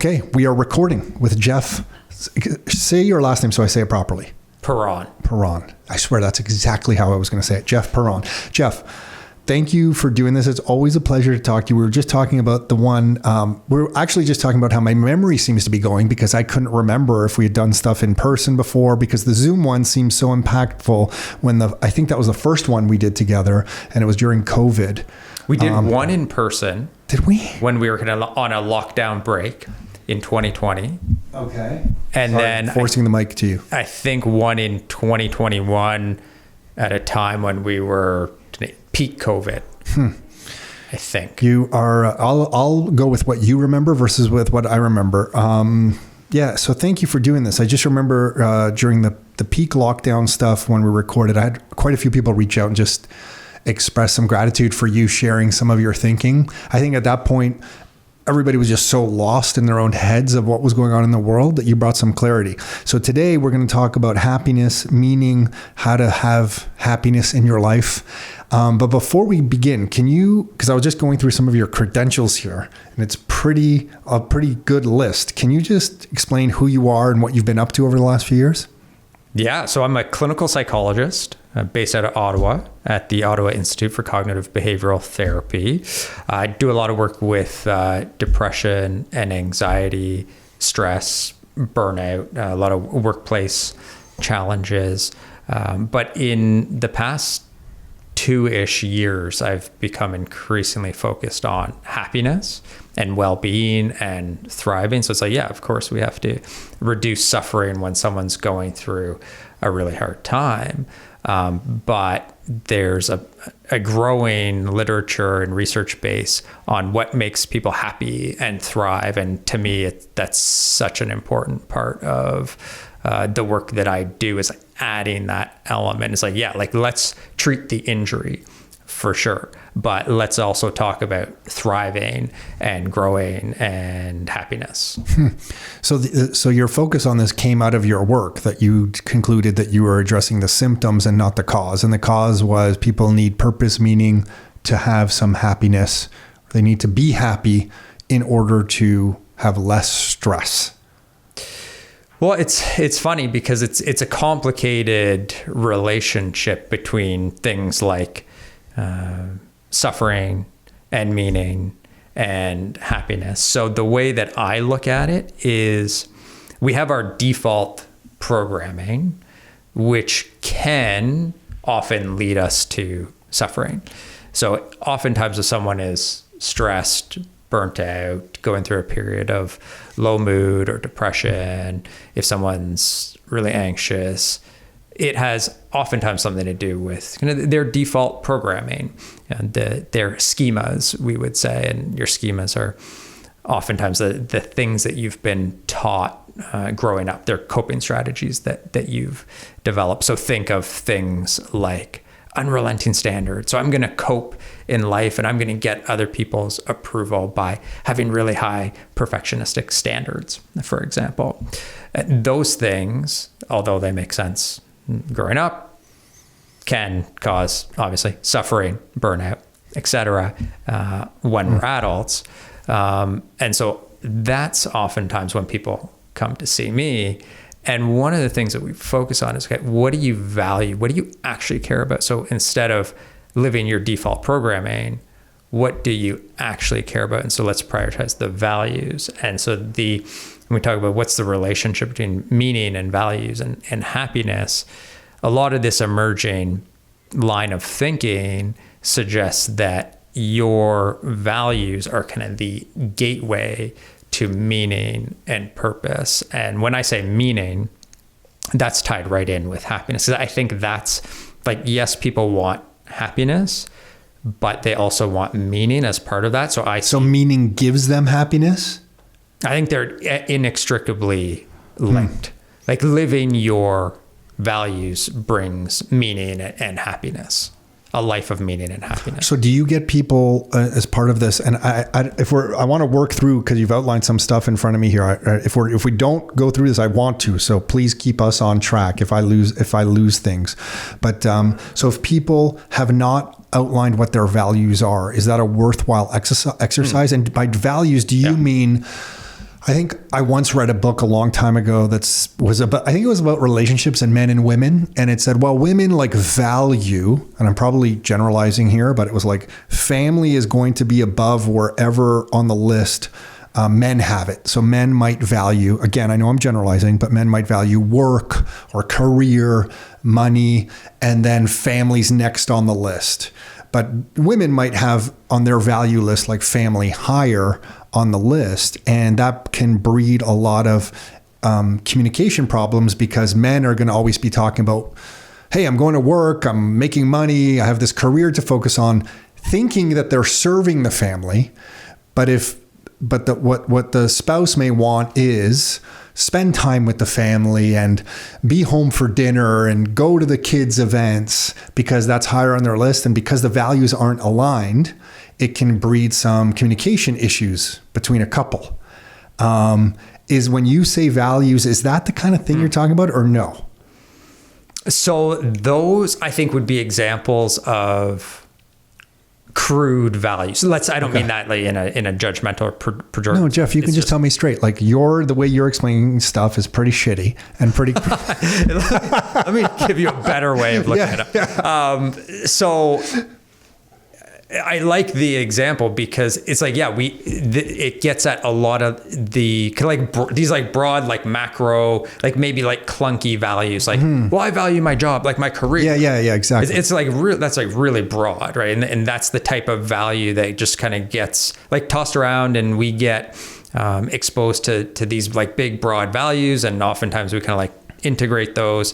Okay, we are recording with Jeff. Say your last name so I say it properly. Perron. Perron. I swear that's exactly how I was going to say it. Jeff Perron. Jeff, thank you for doing this. It's always a pleasure to talk to you. We were just talking about the one, we're actually just talking about how my memory seems to be going because I couldn't remember if we had done stuff in person before because the Zoom one seems so impactful when I think that was the first one we did together and it was during COVID. We did one in person. Did we? When we were on a lockdown break in 2020. Okay. And Sorry, then forcing the mic to you. I think one in 2021 at a time when we were peak COVID. I think. You are, I'll go with what you remember versus with what I remember. Yeah. So thank you for doing this. I just remember during the peak lockdown stuff when we recorded, I had quite a few people reach out and just express some gratitude for you sharing some of your thinking. I think at that point, everybody was just so lost in their own heads of what was going on in the world that you brought some clarity. So today we're going to talk about happiness, meaning how to have happiness in your life. But before we begin, can you, because I was just going through some of your credentials here and it's a pretty good list. Can you just explain who you are and what you've been up to over the last few years? Yeah. So I'm a clinical psychologist based out of Ottawa at the Ottawa Institute for Cognitive Behavioral Therapy. I do a lot of work with depression and anxiety, stress, burnout, a lot of workplace challenges. But in the past 2-ish years, I've become increasingly focused on happiness and well-being and thriving. So it's like, yeah, of course we have to reduce suffering when someone's going through a really hard time. But there's a growing literature and research base on what makes people happy and thrive. And to me, that's such an important part of the work that I do is adding that element. It's like, yeah, like let's treat the injury for sure, but let's also talk about thriving and growing and happiness. So your focus on this came out of your work that you concluded that you were addressing the symptoms and not the cause. And the cause was people need purpose, meaning to have some happiness. They need to be happy in order to have less stress. Well, it's funny because it's a complicated relationship between things like suffering and meaning and happiness. So the way that I look at it is we have our default programming, which can often lead us to suffering. So oftentimes if someone is stressed, burnt out, going through a period of low mood or depression, if someone's really anxious, it has oftentimes something to do with their default programming and their schemas, we would say. And your schemas are oftentimes the things that you've been taught growing up. They're coping strategies that you've developed. So think of things like unrelenting standards. So I'm going to cope in life and I'm going to get other people's approval by having really high perfectionistic standards, for example. Those things, although they make sense growing up, can cause obviously suffering, burnout, etc. When we're adults. And so that's oftentimes when people come to see me. And one of the things that we focus on is, okay, what do you value? What do you actually care about? So instead of living your default programming, what do you actually care about? And so let's prioritize the values. And so when we talk about what's the relationship between meaning and values and happiness, a lot of this emerging line of thinking suggests that your values are kind of the gateway to meaning and purpose. And when I say meaning, that's tied right in with happiness. I think that's like, yes, people want happiness, but they also want meaning as part of that. So meaning gives them happiness? I think they're inextricably linked. Like living your values brings meaning and happidness. A life of meaning and happiness. So do you get people as part of this? And I want to work through, because you've outlined some stuff in front of me here. If we don't go through this, I want to. So please keep us on track if I lose things. But so if people have not outlined what their values are, is that a worthwhile exercise? And by values, do you mean I think I once read a book a long time ago I think it was about relationships and men and women. And it said, well, women like value, and I'm probably generalizing here, but it was like family is going to be above wherever on the list men have it. So men might value, again, I know I'm generalizing, but men might value work or career, money, and then families next on the list. But women might have on their value list, like family higher on the list. And that can breed a lot of communication problems because men are going to always be talking about, hey, I'm going to work, I'm making money, I have this career to focus on, thinking that they're serving the family. But what the spouse may want is spend time with the family and be home for dinner and go to the kids' events because that's higher on their list. And because the values aren't aligned, it can breed some communication issues between a couple. Is when you say values, is that the kind of thing you're talking about or no? So those, I think, would be examples of crude values. I don't mean that like in a judgmental or pejorative. No, Jeff, you can just tell me straight. Like the way you're explaining stuff is pretty shitty and pretty. Let me give you a better way of looking at it. Yeah. So I like the example because it's like, it gets at a lot of the these like broad, like macro, like maybe like clunky values, like, well, I value my job, like my career. Yeah, exactly. It's like that's like really broad, right? And that's the type of value that just kind of gets like tossed around, and we get exposed to these like big broad values, and oftentimes we kind of like integrate those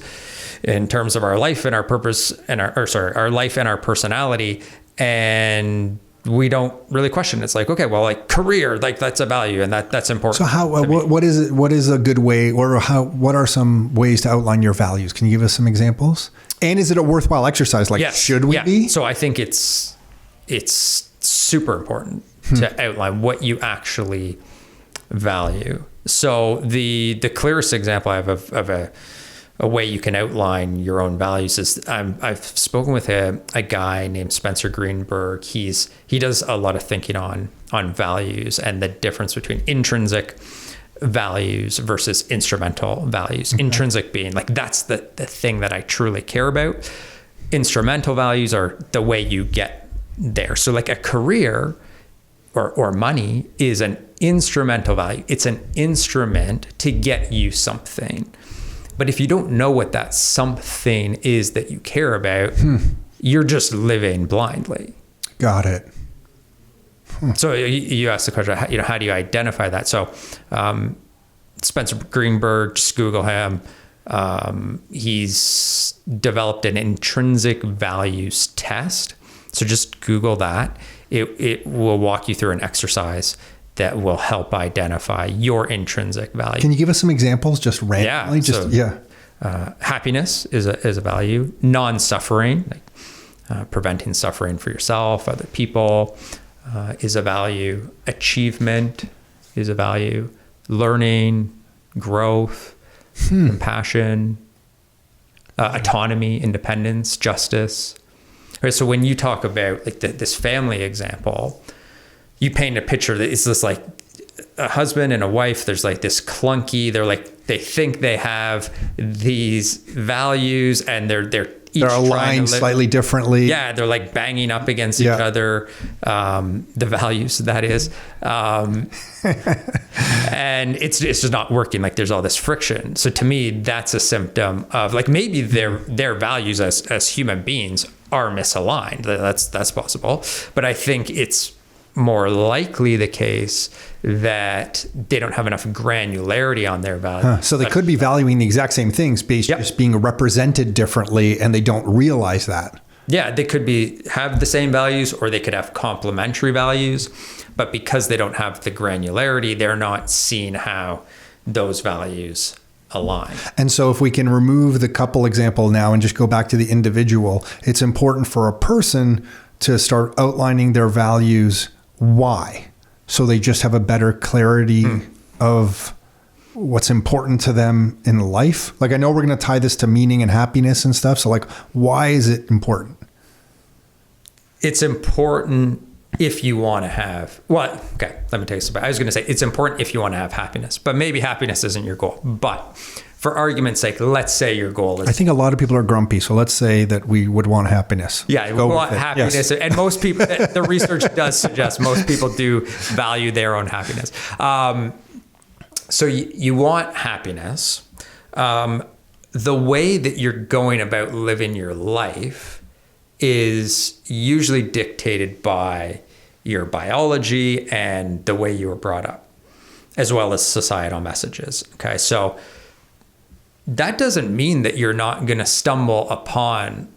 in terms of our life and our purpose and our life and our personality. And we don't really question. It's like, okay, well, like career, like that's a value and that's important. So what is it? What is a good way, or what are some ways to outline your values? Can you give us some examples? And is it a worthwhile exercise? Like, should we be? So I think it's super important to outline what you actually value. So the clearest example I have of a way you can outline your own values is I've spoken with a guy named Spencer Greenberg. He does a lot of thinking on values and the difference between intrinsic values versus instrumental values. Okay. Intrinsic being like, that's the thing that I truly care about. Instrumental values are the way you get there. So like a career or money is an instrumental value. It's an instrument to get you something. But if you don't know what that something is that you care about, you're just living blindly. Got it. So you asked the question, how do you identify that? So Spencer Greenberg, just Google him. He's developed an intrinsic values test. So just Google that. It will walk you through an exercise that will help identify your intrinsic value. Can you give us some examples just randomly? Happiness is a value. Non-suffering, like preventing suffering for yourself, other people, is a value. Achievement is a value. Learning, growth, compassion, autonomy, independence, justice. Right, so when you talk about like this family example, you paint a picture that it's just like a husband and a wife. There's like this clunky, they think they have these values and they're aligned slightly differently. Yeah. They're like banging up against each other. The values, that is. And it's just not working. Like there's all this friction. So to me, that's a symptom of like, maybe their values as human beings are misaligned. That's possible. But I think it's more likely the case that they don't have enough granularity on their values. So they could be valuing the exact same things, just being represented differently, and they don't realize that. Yeah, they could have the same values, or they could have complementary values, but because they don't have the granularity, they're not seeing how those values align. And so if we can remove the couple example now and just go back to the individual, it's important for a person to start outlining their values. Why? So they just have a better clarity of what's important to them in life. Like, I know we're going to tie this to meaning and happiness and stuff. So like, why is it important? It's important if you want to have, well, okay, let me take this back. I was going to say it's important if you want to have happiness, but maybe happiness isn't your goal. But for argument's sake, let's say your goal is... I think a lot of people are grumpy, so let's say that we would want happiness. Yeah, we want happiness. Yes. And most people, the research does suggest most people do value their own happiness. So you want happiness. The way that you're going about living your life is usually dictated by your biology and the way you were brought up, as well as societal messages. Okay, so that doesn't mean that you're not going to stumble upon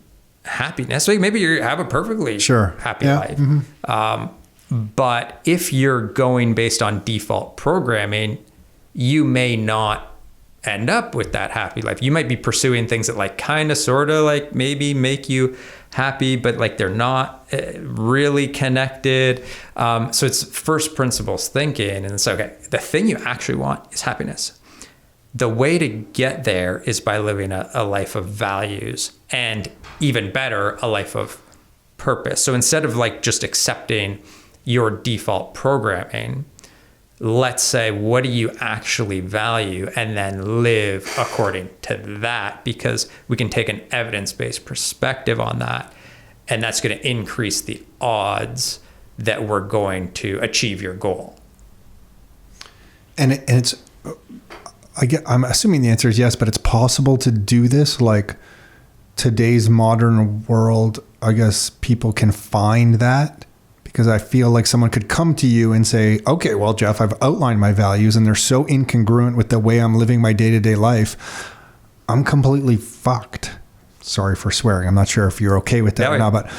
happiness. Like maybe you have a perfectly happy life. Mm-hmm. But if you're going based on default programming, you may not end up with that happy life. You might be pursuing things that like kind of sort of like maybe make you happy, but like they're not really connected. So it's first principles thinking. And it's okay, the thing you actually want is happiness. The way to get there is by living a life of values, and even better, a life of purpose. So instead of like just accepting your default programming, let's say, what do you actually value, and then live according to that, because we can take an evidence-based perspective on that, and that's going to increase the odds that we're going to achieve your goal. And it's, I'm assuming the answer is yes, but it's possible to do this. Like today's modern world, I guess people can find that, because I feel like someone could come to you and say, okay, well, Jeff, I've outlined my values and they're so incongruent with the way I'm living my day-to-day life. I'm completely fucked. Sorry for swearing. I'm not sure if you're okay with that or not, but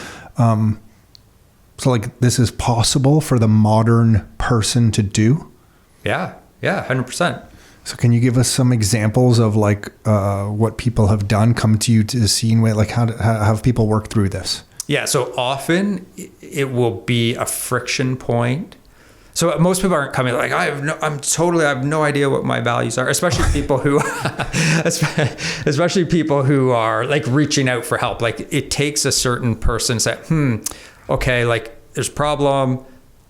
so like this is possible for the modern person to do? Yeah, 100%. So can you give us some examples of like what people have done, come to you to the scene with, like how have people worked through this? Yeah, so often it will be a friction point. So most people aren't coming like, I have no idea what my values are, especially people who are like reaching out for help. Like it takes a certain person to say, okay, like there's a problem.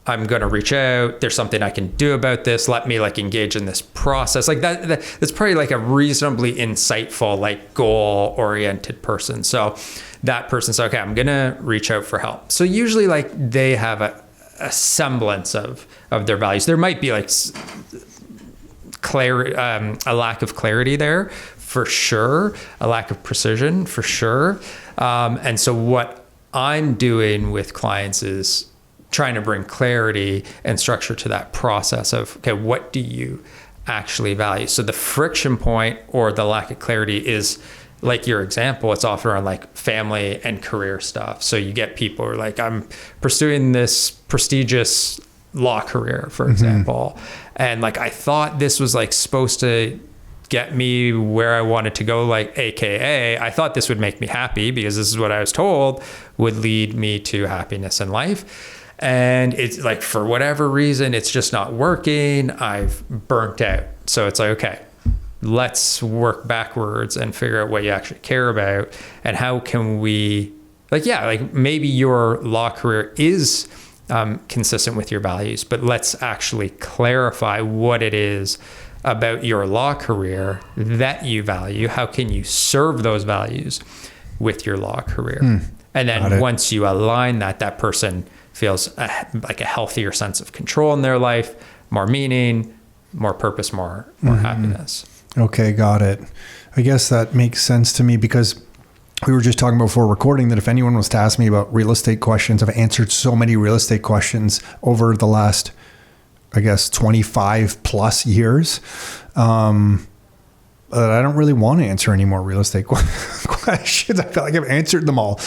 I'm going to reach out. There's something I can do about this. Let me like engage in this process. Like that's probably like a reasonably insightful, like goal oriented person. So that person says, okay, I'm going to reach out for help. So usually like they have a semblance of their values. There might be like a lack of clarity there for sure, a lack of precision for sure. And so what I'm doing with clients is trying to bring clarity and structure to that process of, okay, what do you actually value? So the friction point or the lack of clarity is like your example, it's often around like family and career stuff. So you get people who are like, I'm pursuing this prestigious law career, for example. And like, I thought this was like supposed to get me where I wanted to go, like AKA, I thought this would make me happy because this is what I was told would lead me to happiness in life. And it's like, for whatever reason, it's just not working. I've burnt out. So it's like, okay, let's work backwards and figure out what you actually care about. And how can we, like, yeah, like maybe your law career is consistent with your values, but let's actually clarify what it is about your law career that you value. How can you serve those values with your law career? And then once you align that person feels like a healthier sense of control in their life, more meaning, more purpose, more happiness. Okay, got it. I guess that makes sense to me, because we were just talking before recording that if anyone was to ask me about real estate questions, I've answered so many real estate questions over the last, I guess, 25 plus years. That I don't really want to answer any more real estate questions. I feel like I've answered them all.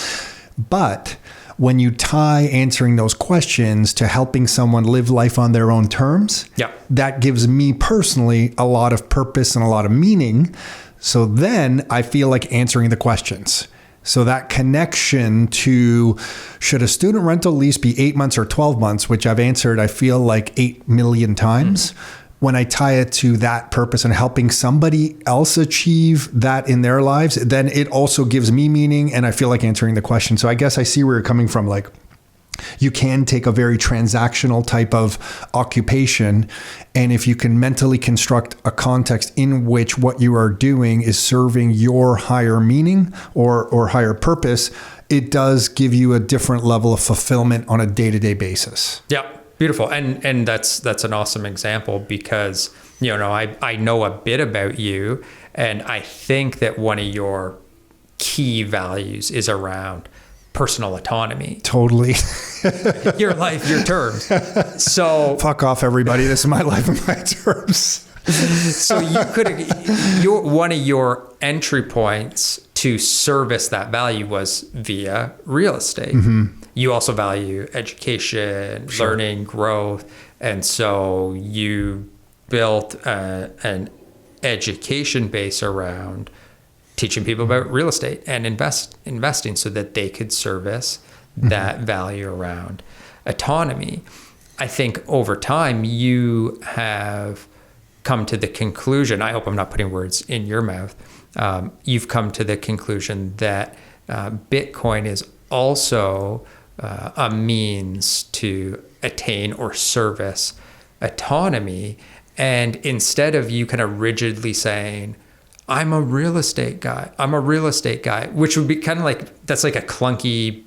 But when you tie answering those questions to helping someone live life on their own terms, that gives me personally a lot of purpose and a lot of meaning. So then I feel like answering the questions. So that connection to, should a student rental lease be 8 months or 12 months, which I've answered, I feel like 8 million times. When I tie it to that purpose and helping somebody else achieve that in their lives, then it also gives me meaning, and I feel like answering the question. So I guess I see where you're coming from. Like, You can take a very transactional type of occupation, and if you can mentally construct a context in which what you are doing is serving your higher meaning or higher purpose, it does give you a different level of fulfillment on a day-to-day basis. Yeah, beautiful. And that's an awesome example because, I know a bit about you, and I think that one of your key values is around personal autonomy. Totally. Your life, your terms. So fuck off, everybody. This is my life and my terms. So one of your entry points to service that value was via real estate. Mm-hmm. You also value education, learning, growth. And so you built an education base around teaching people about real estate and investing so that they could service that value around autonomy. I think over time you have come to the conclusion, I hope I'm not putting words in your mouth, you've come to the conclusion that Bitcoin is also a means to attain or service autonomy. And instead of you kind of rigidly saying, I'm a real estate guy, which would be kind of like, that's like a clunky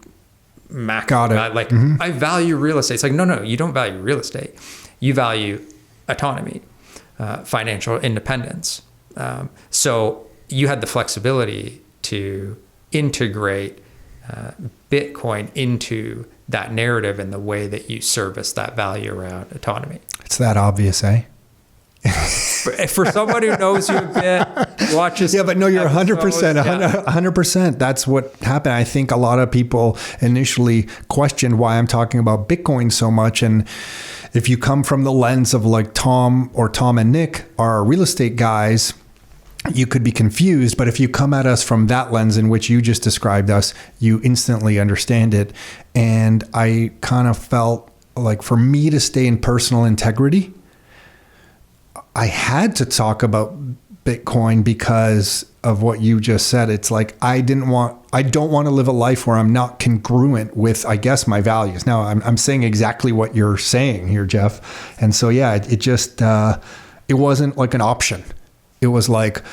macro. Got it. Like, I value real estate. It's like, no, you don't value real estate. You value autonomy, financial independence. So you had the flexibility to integrate Bitcoin into that narrative and the way that you service that value around autonomy. It's that obvious, eh? For someone who knows you a bit, watches. Yeah, but no, you're 100%, 100%. That's what happened. I think a lot of people initially questioned why I'm talking about Bitcoin so much. And if you come from the lens of like Tom and Nick are real estate guys, you could be confused. But if you come at us from that lens in which you just described us, you instantly understand it. And I kind of felt like for me to stay in personal integrity, I had to talk about Bitcoin because of what you just said. It's like, I don't want to live a life where I'm not congruent with, I guess, my values. Now I'm saying exactly what you're saying here, Jeff. And so, yeah, it just, it wasn't like an option. It was like,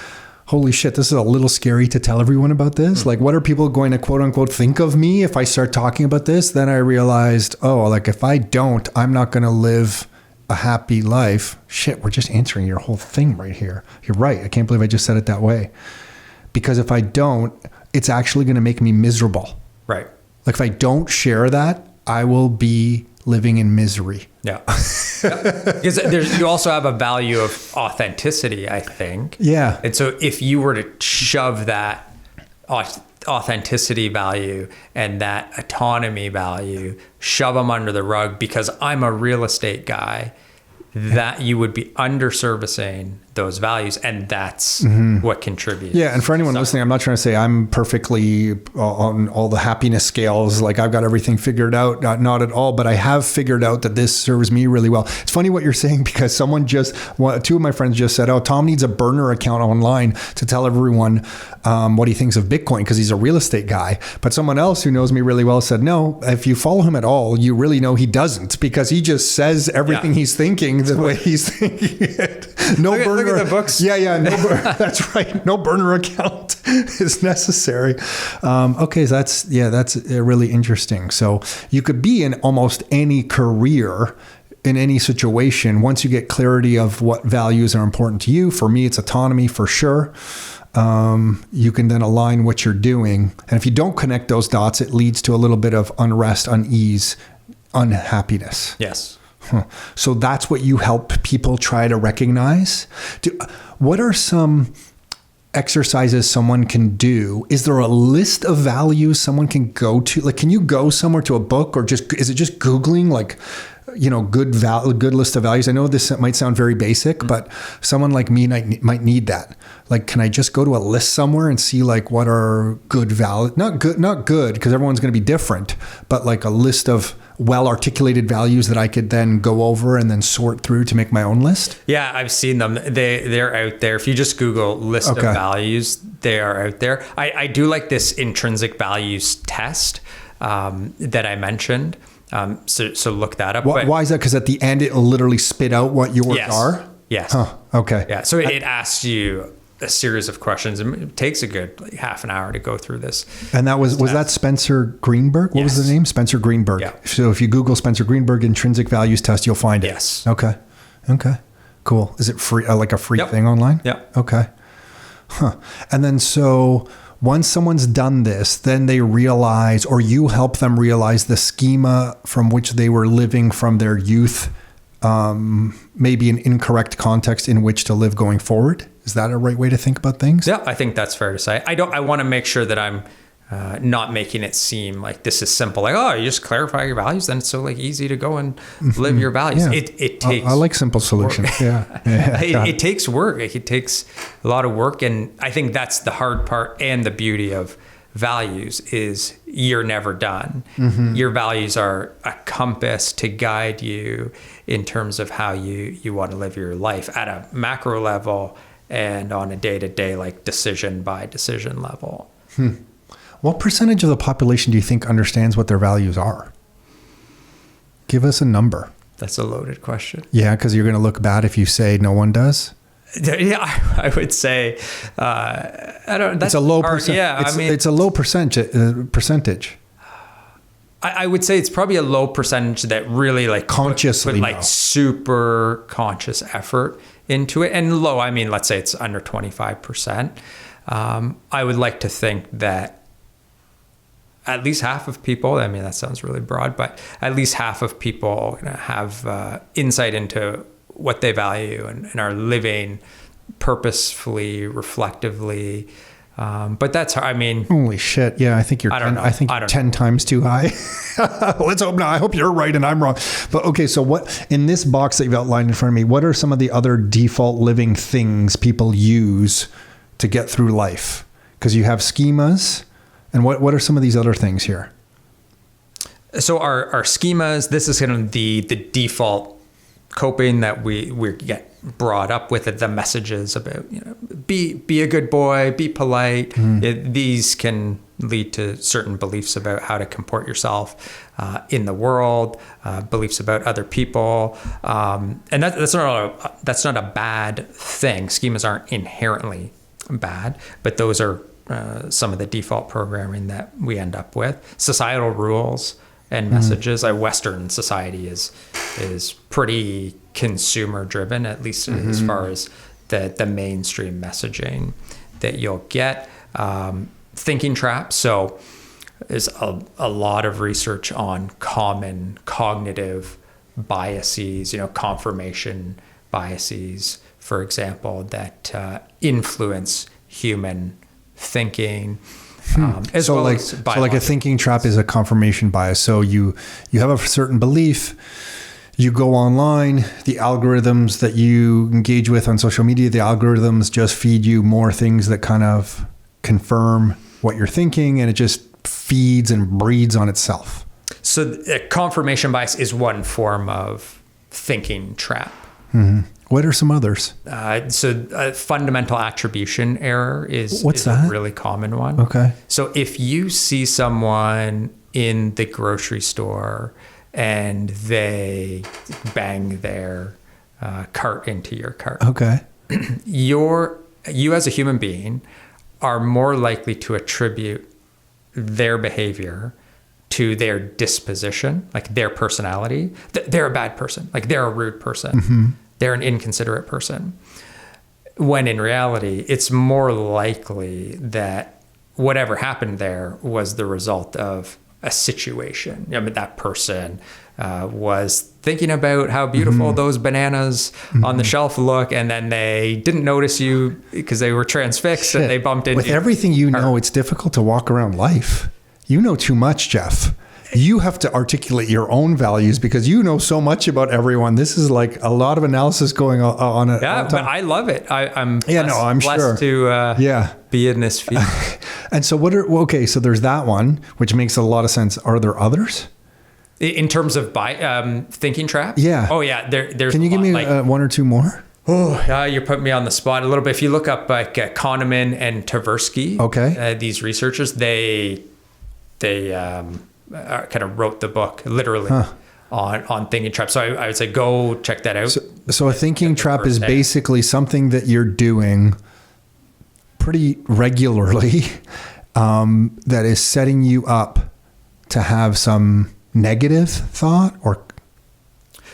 holy shit, this is a little scary to tell everyone about this. Mm-hmm. Like, what are people going to quote unquote think of me if I start talking about this? Then I realized, like if I don't, I'm not going to live a happy life. Shit, we're just answering your whole thing right here. You're right. I can't believe I just said it that way. Because if I don't, it's actually going to make me miserable. Right. Like if I don't share that, I will be living in misery. Yeah. Because you also have a value of authenticity, I think. Yeah. And so if you were to shove that authenticity value and that autonomy value, shove them under the rug because I'm a real estate guy, that you would be underservicing those values, and that's what contributes. Yeah, and for anyone listening, I'm not trying to say I'm perfectly on all the happiness scales, like I've got everything figured out, not at all, but I have figured out that this serves me really well. It's funny what you're saying because two of my friends just said, Tom needs a burner account online to tell everyone what he thinks of Bitcoin because he's a real estate guy. But someone else who knows me really well said, no, if you follow him at all, you really know he doesn't because he just says everything he's thinking the way he's thinking it. Look at the books. Yeah. That's right. No burner account is necessary. Okay, so that's really interesting. So you could be in almost any career, in any situation, once you get clarity of what values are important to you. For me, it's autonomy for sure. You can then align what you're doing. And if you don't connect those dots, it leads to a little bit of unrest, unease, unhappiness. Yes. So that's what you help people try to recognize. What are some exercises someone can do? Is there a list of values someone can go to? Like, can you go somewhere to a book, or is it just Googling like, good list of values? I know this might sound very basic, but someone like me might need that. Like, can I just go to a list somewhere and see like what are good values? Not good, because everyone's going to be different, but like a list of well-articulated values that I could then go over and then sort through to make my own list? Yeah, I've seen them. They're out there. If you just Google list of values, they are out there. I do like this intrinsic values test that I mentioned. So look that up. Why is that? Because at the end, it'll literally spit out what yours are? Yes. Huh. Okay. Yeah. So it asks you a series of questions, and it takes a good half an hour to go through this. And that was that Spencer Greenberg? What was the name? Spencer Greenberg. Yeah. So if you Google Spencer Greenberg Intrinsic Values Test, you'll find it. Yes. Okay. Cool. Is it free? Like a free Yep. thing online? Yeah. Okay. Huh. And then so once someone's done this, then they realize, or you help them realize the schema from which they were living from their youth, maybe an incorrect context in which to live going forward. Is that a right way to think about things? Yeah, I think that's fair to say. I want to make sure that I'm not making it seem like this is simple. Like, oh, you just clarify your values, then it's so like easy to go and live your values. Yeah. It takes. I like simple solutions. Yeah. It takes work. It takes a lot of work, and I think that's the hard part. And the beauty of values is you're never done. Your values are a compass to guide you in terms of how you want to live your life at a macro level and on a day-to-day, like decision by decision level. What percentage of the population do you think understands what their values are? Give us a number. That's a loaded question. Yeah, because you're going to look bad if you say no one does. Yeah, I would say, I don't. That's it's a low hard. percent. Yeah, it's a low percentage. I would say it's probably a low percentage that really like consciously put like super conscious effort into it. And low, I mean, let's say it's under 25%. I would like to think that at least half of people, I mean, that sounds really broad, but at least half of people have insight into what they value and are living purposefully, reflectively. But that's hard. I mean, holy shit. Yeah. I think you're, I think you're 10 times too high. Let's hope not. I hope you're right and I'm wrong. But okay. So what, in this box that you've outlined in front of me, what are some of the other default living things people use to get through life? Because you have schemas, and what are some of these other things here? So our schemas, this is kind of the default coping that we get brought up with, it, the messages about, be a good boy, be polite. These can lead to certain beliefs about how to comport yourself in the world, beliefs about other people, and that's not a bad thing. Schemas aren't inherently bad, but those are some of the default programming that we end up with. Societal rules and messages. Western society is pretty consumer driven, at least as far as the mainstream messaging that you'll get. Thinking traps. So there's a lot of research on common cognitive biases, confirmation biases, for example, that influence human thinking. So like a thinking trap is a confirmation bias. So you have a certain belief, you go online, the algorithms that you engage with on social media, the algorithms just feed you more things that kind of confirm what you're thinking, and it just feeds and breeds on itself. So confirmation bias is one form of thinking trap. What are some others? Fundamental attribution error is that? A really common one. Okay. So if you see someone in the grocery store and they bang their cart into your cart, okay, you as a human being are more likely to attribute their behavior to their disposition, like their personality. They're a bad person, like they're a rude person. They're an inconsiderate person. When in reality, it's more likely that whatever happened there was the result of a situation. I mean, that person was thinking about how beautiful those bananas on the shelf look, and then they didn't notice you because they were transfixed and they bumped into you. With everything you know, it's difficult to walk around life. You know too much, Jeff. You have to articulate your own values because you know so much about everyone. This is like a lot of analysis going on. Yeah, but I love it. I'm I'm blessed sure to be in this field. And so so there's that one, which makes a lot of sense. Are there others? In terms of thinking trap? Yeah. Oh, yeah. There's. Can you give me one or two more? Oh, you put me on the spot a little bit. If you look up like Kahneman and Tversky, okay, these researchers, they kind of wrote the book literally on thinking traps. So I would say go check that out. So a thinking trap is basically something that you're doing pretty regularly that is setting you up to have some negative thought or.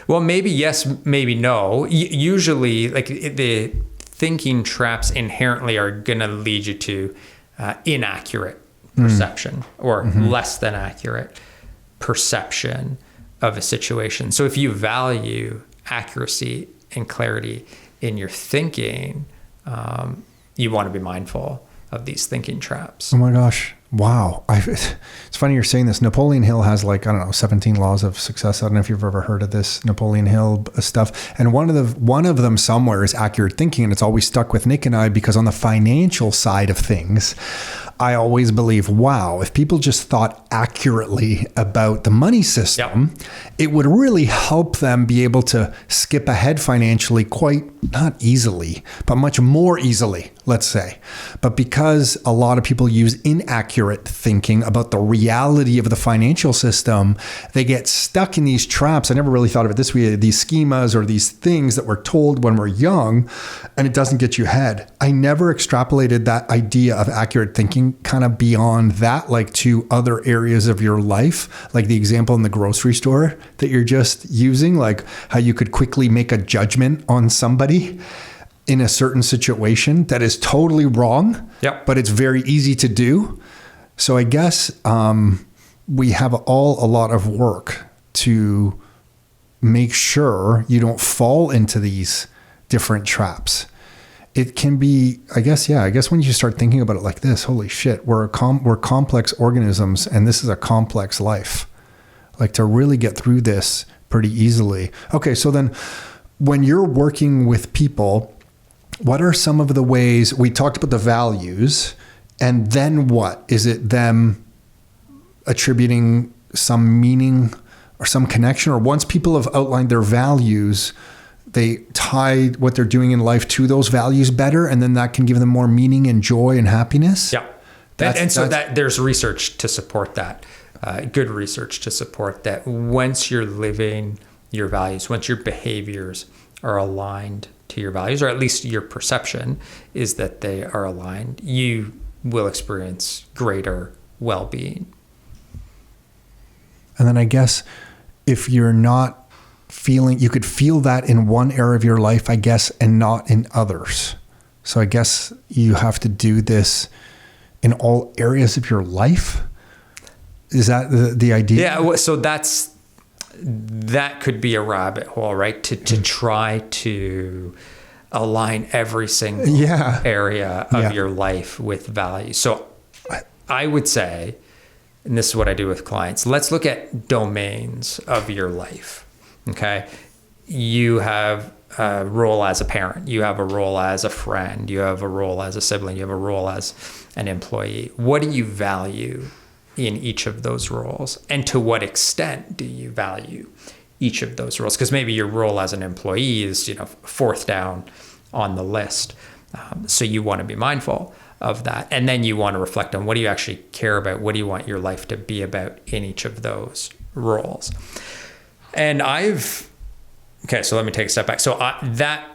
Well, maybe yes, maybe no. Usually, like the thinking traps inherently are going to lead you to inaccurate perception or less than accurate perception of a situation. So if you value accuracy and clarity in your thinking, you want to be mindful of these thinking traps. Oh my gosh. Wow. It's funny you're saying this. Napoleon Hill has 17 laws of success. I don't know if you've ever heard of this Napoleon Hill stuff. And one of them somewhere is accurate thinking. And it's always stuck with Nick and I because on the financial side of things, I always believe, wow, if people just thought accurately about the money system, it would really help them be able to skip ahead financially quite not easily, but much more easily, let's say. But because a lot of people use inaccurate thinking about the reality of the financial system, they get stuck in these traps. I never really thought of it this way, these schemas or these things that we're told when we're young, and it doesn't get you ahead. I never extrapolated that idea of accurate thinking kind of beyond that, like to other areas of your life, like the example in the grocery store that you're just using, like how you could quickly make a judgment on somebody in a certain situation that is totally wrong, but it's very easy to do. So I guess we have all a lot of work to make sure you don't fall into these different traps. It can be, I guess when you start thinking about it like this, holy shit, we're complex organisms and this is a complex life. Like to really get through this pretty easily. Okay, so then when you're working with people, what are some of the ways, we talked about the values, and then what? Is it them attributing some meaning or some connection? Or once people have outlined their values, they tie what they're doing in life to those values better, and then that can give them more meaning and joy and happiness? Yeah. So there's research to support that, good research to support that. Once you're living your values, once your behaviors are aligned to your values, or at least your perception is that they are aligned, you will experience greater well-being. And then I guess if you're not feeling, you could feel that in one area of your life, I guess, and not in others. So I guess you have to do this in all areas of your life. Is that the idea? Yeah. So that could be a rabbit hole, right? To try to align every single area of your life with value. So I would say, and this is what I do with clients, let's look at domains of your life. Okay. You have a role as a parent. You have a role as a friend. You have a role as a sibling. You have a role as an employee. What do you value in each of those roles? And to what extent do you value each of those roles? Because maybe your role as an employee is, fourth down on the list. So you want to be mindful of that. And then you want to reflect on what do you actually care about? What do you want your life to be about in each of those roles? And so let me take a step back. So that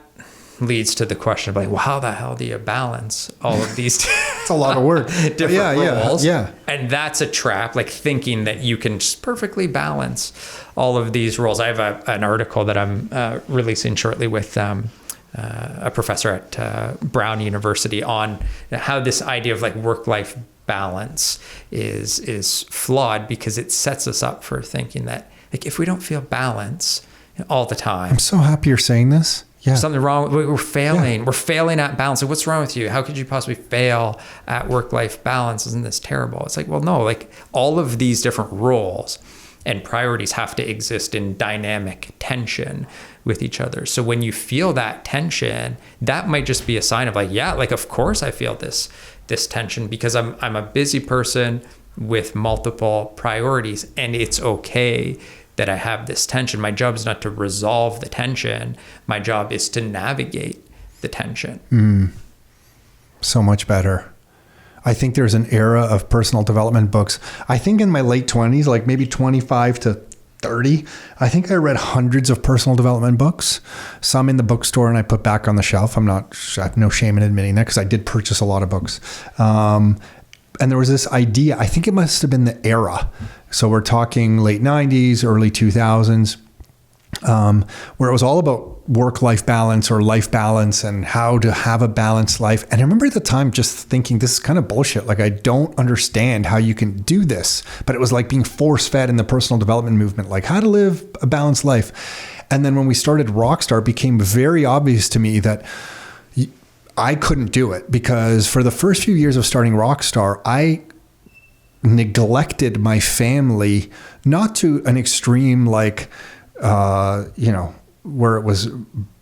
leads to the question of well, how the hell do you balance all of these it's a lot of work. different roles? Yeah. And that's a trap, like thinking that you can just perfectly balance all of these roles. I have an article that I'm releasing shortly with a professor at Brown University on how this idea of work-life balance is flawed, because it sets us up for thinking that if we don't feel balance all the time. I'm so happy you're saying this. Yeah. Something wrong. We're failing. Yeah. We're failing at balance. What's wrong with you? How could you possibly fail at work-life balance? Isn't this terrible? It's no, all of these different roles and priorities have to exist in dynamic tension with each other. So when you feel that tension, that might just be a sign of of course I feel this tension because I'm a busy person with multiple priorities, and it's okay that I have this tension. My job is not to resolve the tension. My job is to navigate the tension. So much better. I think there's an era of personal development books. I think in my late 20s, like maybe 25 to 30, I think I read hundreds of personal development books, some in the bookstore and I put back on the shelf. I have no shame in admitting that because I did purchase a lot of books. And there was this idea, I think it must have been the era. So we're talking late 90s, early 2000s, where it was all about work-life balance or life balance and how to have a balanced life. And I remember at the time just thinking, this is kind of bullshit. Like, I don't understand how you can do this. But it was like being force-fed in the personal development movement, like how to live a balanced life. And then when we started Rockstar, it became very obvious to me that I couldn't do it, because for the first few years of starting Rockstar, I neglected my family, not to an extreme like, where it was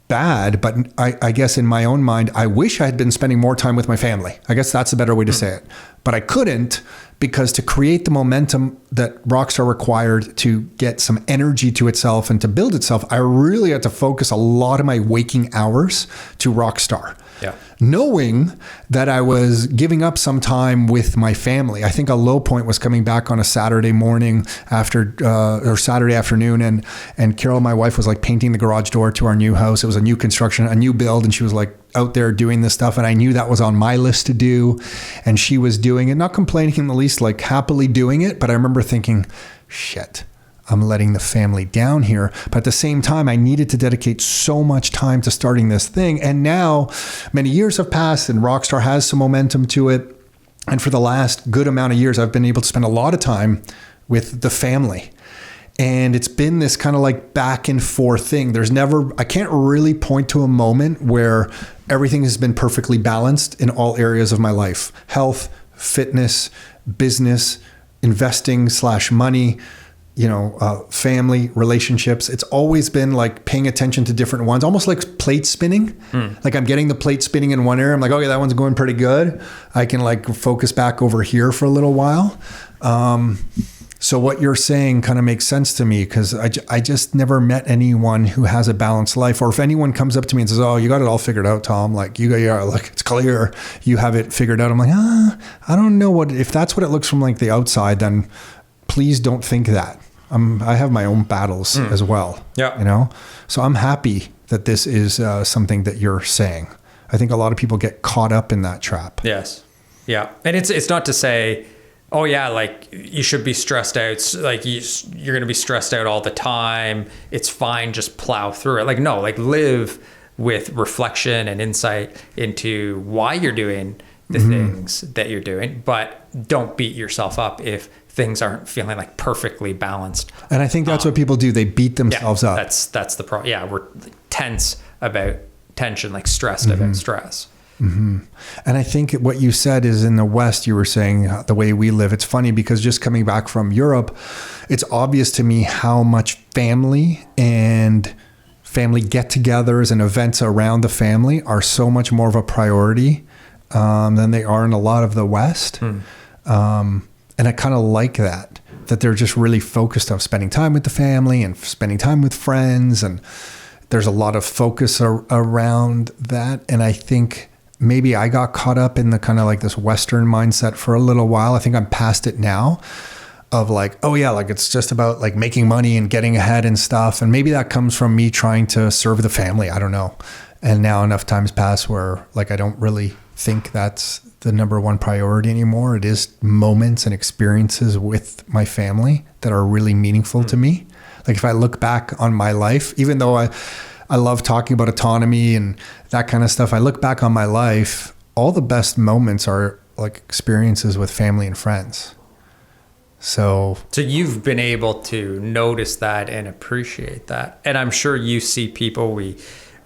bad, but I guess in my own mind, I wish I had been spending more time with my family. I guess that's a better way to say it. But I couldn't, because to create the momentum that Rockstar required to get some energy to itself and to build itself, I really had to focus a lot of my waking hours to Rockstar. Yeah. Knowing that I was giving up some time with my family. I think a low point was coming back on a Saturday morning or Saturday afternoon, and Carol, my wife, was like painting the garage door to our new house. It was a new construction, a new build, and she was like out there doing this stuff, and I knew that was on my list to do, and she was doing it, not complaining in the least, like happily doing it. But I remember thinking, shit, I'm letting the family down here. But at the same time, I needed to dedicate so much time to starting this thing. And now many years have passed and Rockstar has some momentum to it. And for the last good amount of years, I've been able to spend a lot of time with the family. And it's been this kind of like back and forth thing. I can't really point to a moment where everything has been perfectly balanced in all areas of my life: health, fitness, business, investing / money, family, relationships. It's always been like paying attention to different ones, almost like plate spinning. Like I'm getting the plate spinning in one area. I'm like, okay, that one's going pretty good. I can like focus back over here for a little while. So what you're saying kind of makes sense to me, because I just never met anyone who has a balanced life. Or if anyone comes up to me and says, oh, you got it all figured out, Tom, like like it's clear you have it figured out. I'm like, I don't know if that's what it looks from like the outside, then please don't think that. I have my own battles as well. Yeah. So I'm happy that this is something that you're saying. I think a lot of people get caught up in that trap. Yes. Yeah. And it's not to say, oh yeah, like you should be stressed out. Like you're going to be stressed out all the time. It's fine. Just plow through it. Like, no, like live with reflection and insight into why you're doing the things that you're doing, but don't beat yourself up if things aren't feeling like perfectly balanced. And I think that's what people do. They beat themselves up. That's the problem. Yeah. We're tense about tension, like stressed about stress. And I think what you said is, in the West, you were saying the way we live. It's funny because just coming back from Europe, it's obvious to me how much family and family get-togethers and events around the family are so much more of a priority than they are in a lot of the West. And I kind of like that they're just really focused on spending time with the family and spending time with friends. And there's a lot of focus around that. And I think maybe I got caught up in the kind of like this Western mindset for a little while. I think I'm past it now, of like, oh yeah, like it's just about like making money and getting ahead and stuff. And maybe that comes from me trying to serve the family. I don't know. And now enough times pass where like I don't really think that's the number one priority anymore. It is moments and experiences with my family that are really meaningful to me. Like if I look back on my life, even though I love talking about autonomy and that kind of stuff, I look back on my life, all the best moments are like experiences with family and friends. So you've been able to notice that and appreciate that. And I'm sure you see people, we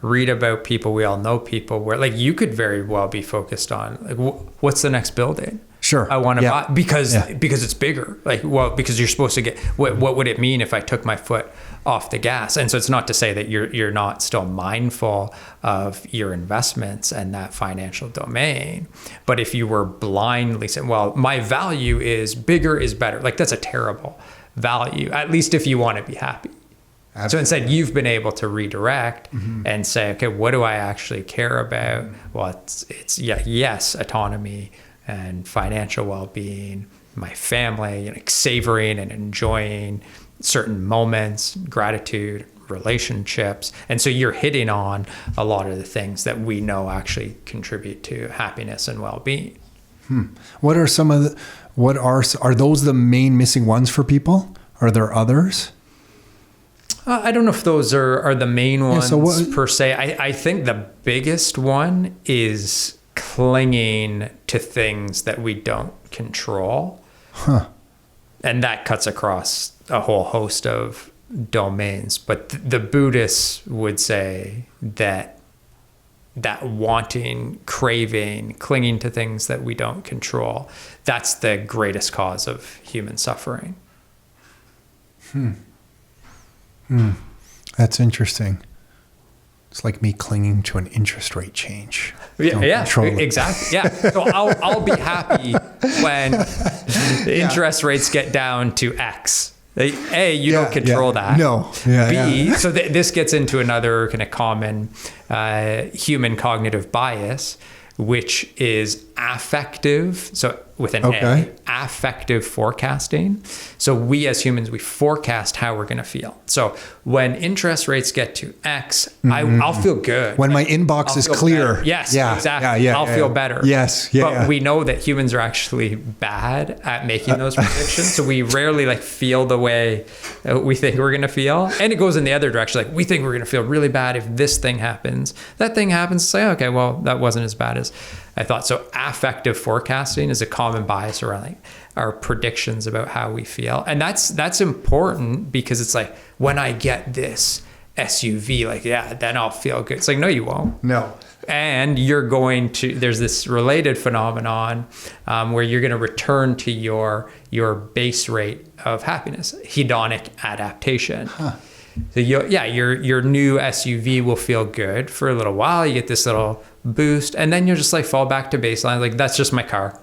read about people, we all know people where like you could very well be focused on like what's the next building? Sure. I want to buy because it's bigger. Like, well, because you're supposed to get what would it mean if I took my foot off the gas? And so it's not to say that you're not still mindful of your investments and that financial domain. But if you were blindly saying, well, my value is bigger is better, like that's a terrible value, at least if you want to be happy. Absolutely. So instead, you've been able to redirect and say, okay, what do I actually care about? Well, it's autonomy and financial well-being, my family, savoring and enjoying certain moments, gratitude, relationships. And so you're hitting on a lot of the things that we know actually contribute to happiness and well-being. What are some of the, are those the main missing ones for people? Are there others? I don't know if those are the main ones per se. I think the biggest one is clinging to things that we don't control. And that cuts across a whole host of domains. But the Buddhists would say that wanting, craving, clinging to things that we don't control, that's the greatest cause of human suffering. That's interesting. It's like me clinging to an interest rate change. Yeah, exactly. Yeah. So I'll be happy when the interest rates get down to X. A, you don't control that. No. B, so this gets into another kind of common human cognitive bias, which is affective. So with an A, affective forecasting. So we as humans, we forecast how we're going to feel. So when interest rates get to X, I'll feel good. When my inbox is clear. Better. Yes, exactly. I'll feel better. Yes. But we know that humans are actually bad at making those predictions. So we rarely feel the way we think we're going to feel. And it goes in the other direction. We think we're going to feel really bad if this thing happens. That thing happens. Say, okay, well, that wasn't as bad as I thought. So affective forecasting is a common bias around our predictions about how we feel. And that's important because it's when I get this SUV, then I'll feel good. It's no, you won't. No. And you're going to, there's this related phenomenon where you're going to return to your base rate of happiness, hedonic adaptation. So your new SUV will feel good for a little while. You get this little boost, and then you'll just fall back to baseline. That's just my car.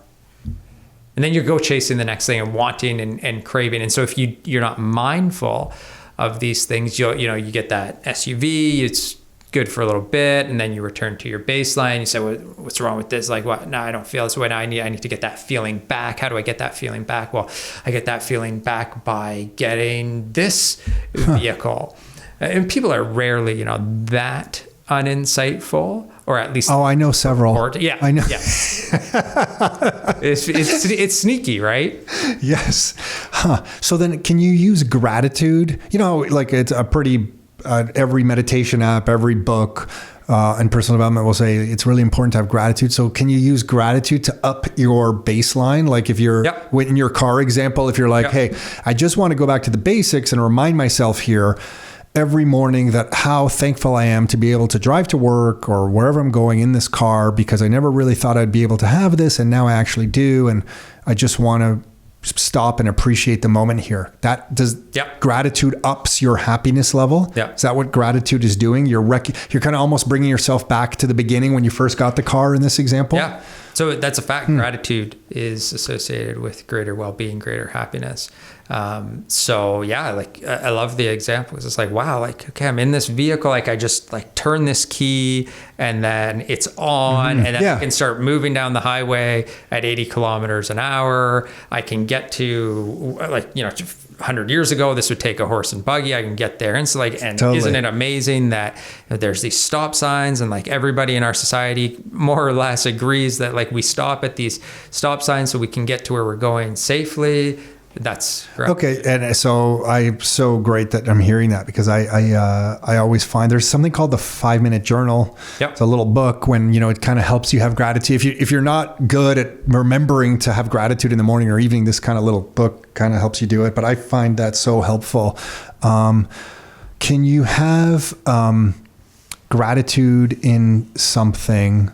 And then you go chasing the next thing and wanting and craving. And so if you're not mindful of these things, you get that SUV. It's good for a little bit, and then you return to your baseline. You say, what's wrong with this? What? No, I don't feel this way. I need to get that feeling back. How do I get that feeling back? Well, I get that feeling back by getting this vehicle. And people are rarely, that uninsightful, or at least. Oh, I know several. Yeah, I know. Yeah. It's sneaky, right? Yes. So then, can you use gratitude? It's a pretty. Every meditation app, every book, and personal development will say it's really important to have gratitude. So can you use gratitude to up your baseline? If you're in your car example, if you're hey, I just want to go back to the basics and remind myself here every morning that how thankful I am to be able to drive to work or wherever I'm going in this car, because I never really thought I'd be able to have this. And now I actually do. And I just want to stop and appreciate the moment here. That does gratitude ups your happiness level. Is that what gratitude is doing? You're kind of almost bringing yourself back to the beginning when you first got the car in this example. Yeah. So that's a fact. Gratitude is associated with greater well-being, greater happiness. I love the examples. It's wow, okay, I'm in this vehicle. I just turn this key and then it's on, and then I can start moving down the highway at 80 kilometers an hour. I can get to 100 years ago, this would take a horse and buggy. I can get there. And so totally. Isn't it amazing that there's these stop signs, and everybody in our society more or less agrees that we stop at these stop signs so we can get to where we're going safely. That's great. Okay. And so I'm so great that I'm hearing that, because I always find there's something called the 5-minute journal. It's a little book when, it kind of helps you have gratitude. If you're not good at remembering to have gratitude in the morning or evening, this kind of little book kind of helps you do it. But I find that so helpful. Can you have gratitude in something?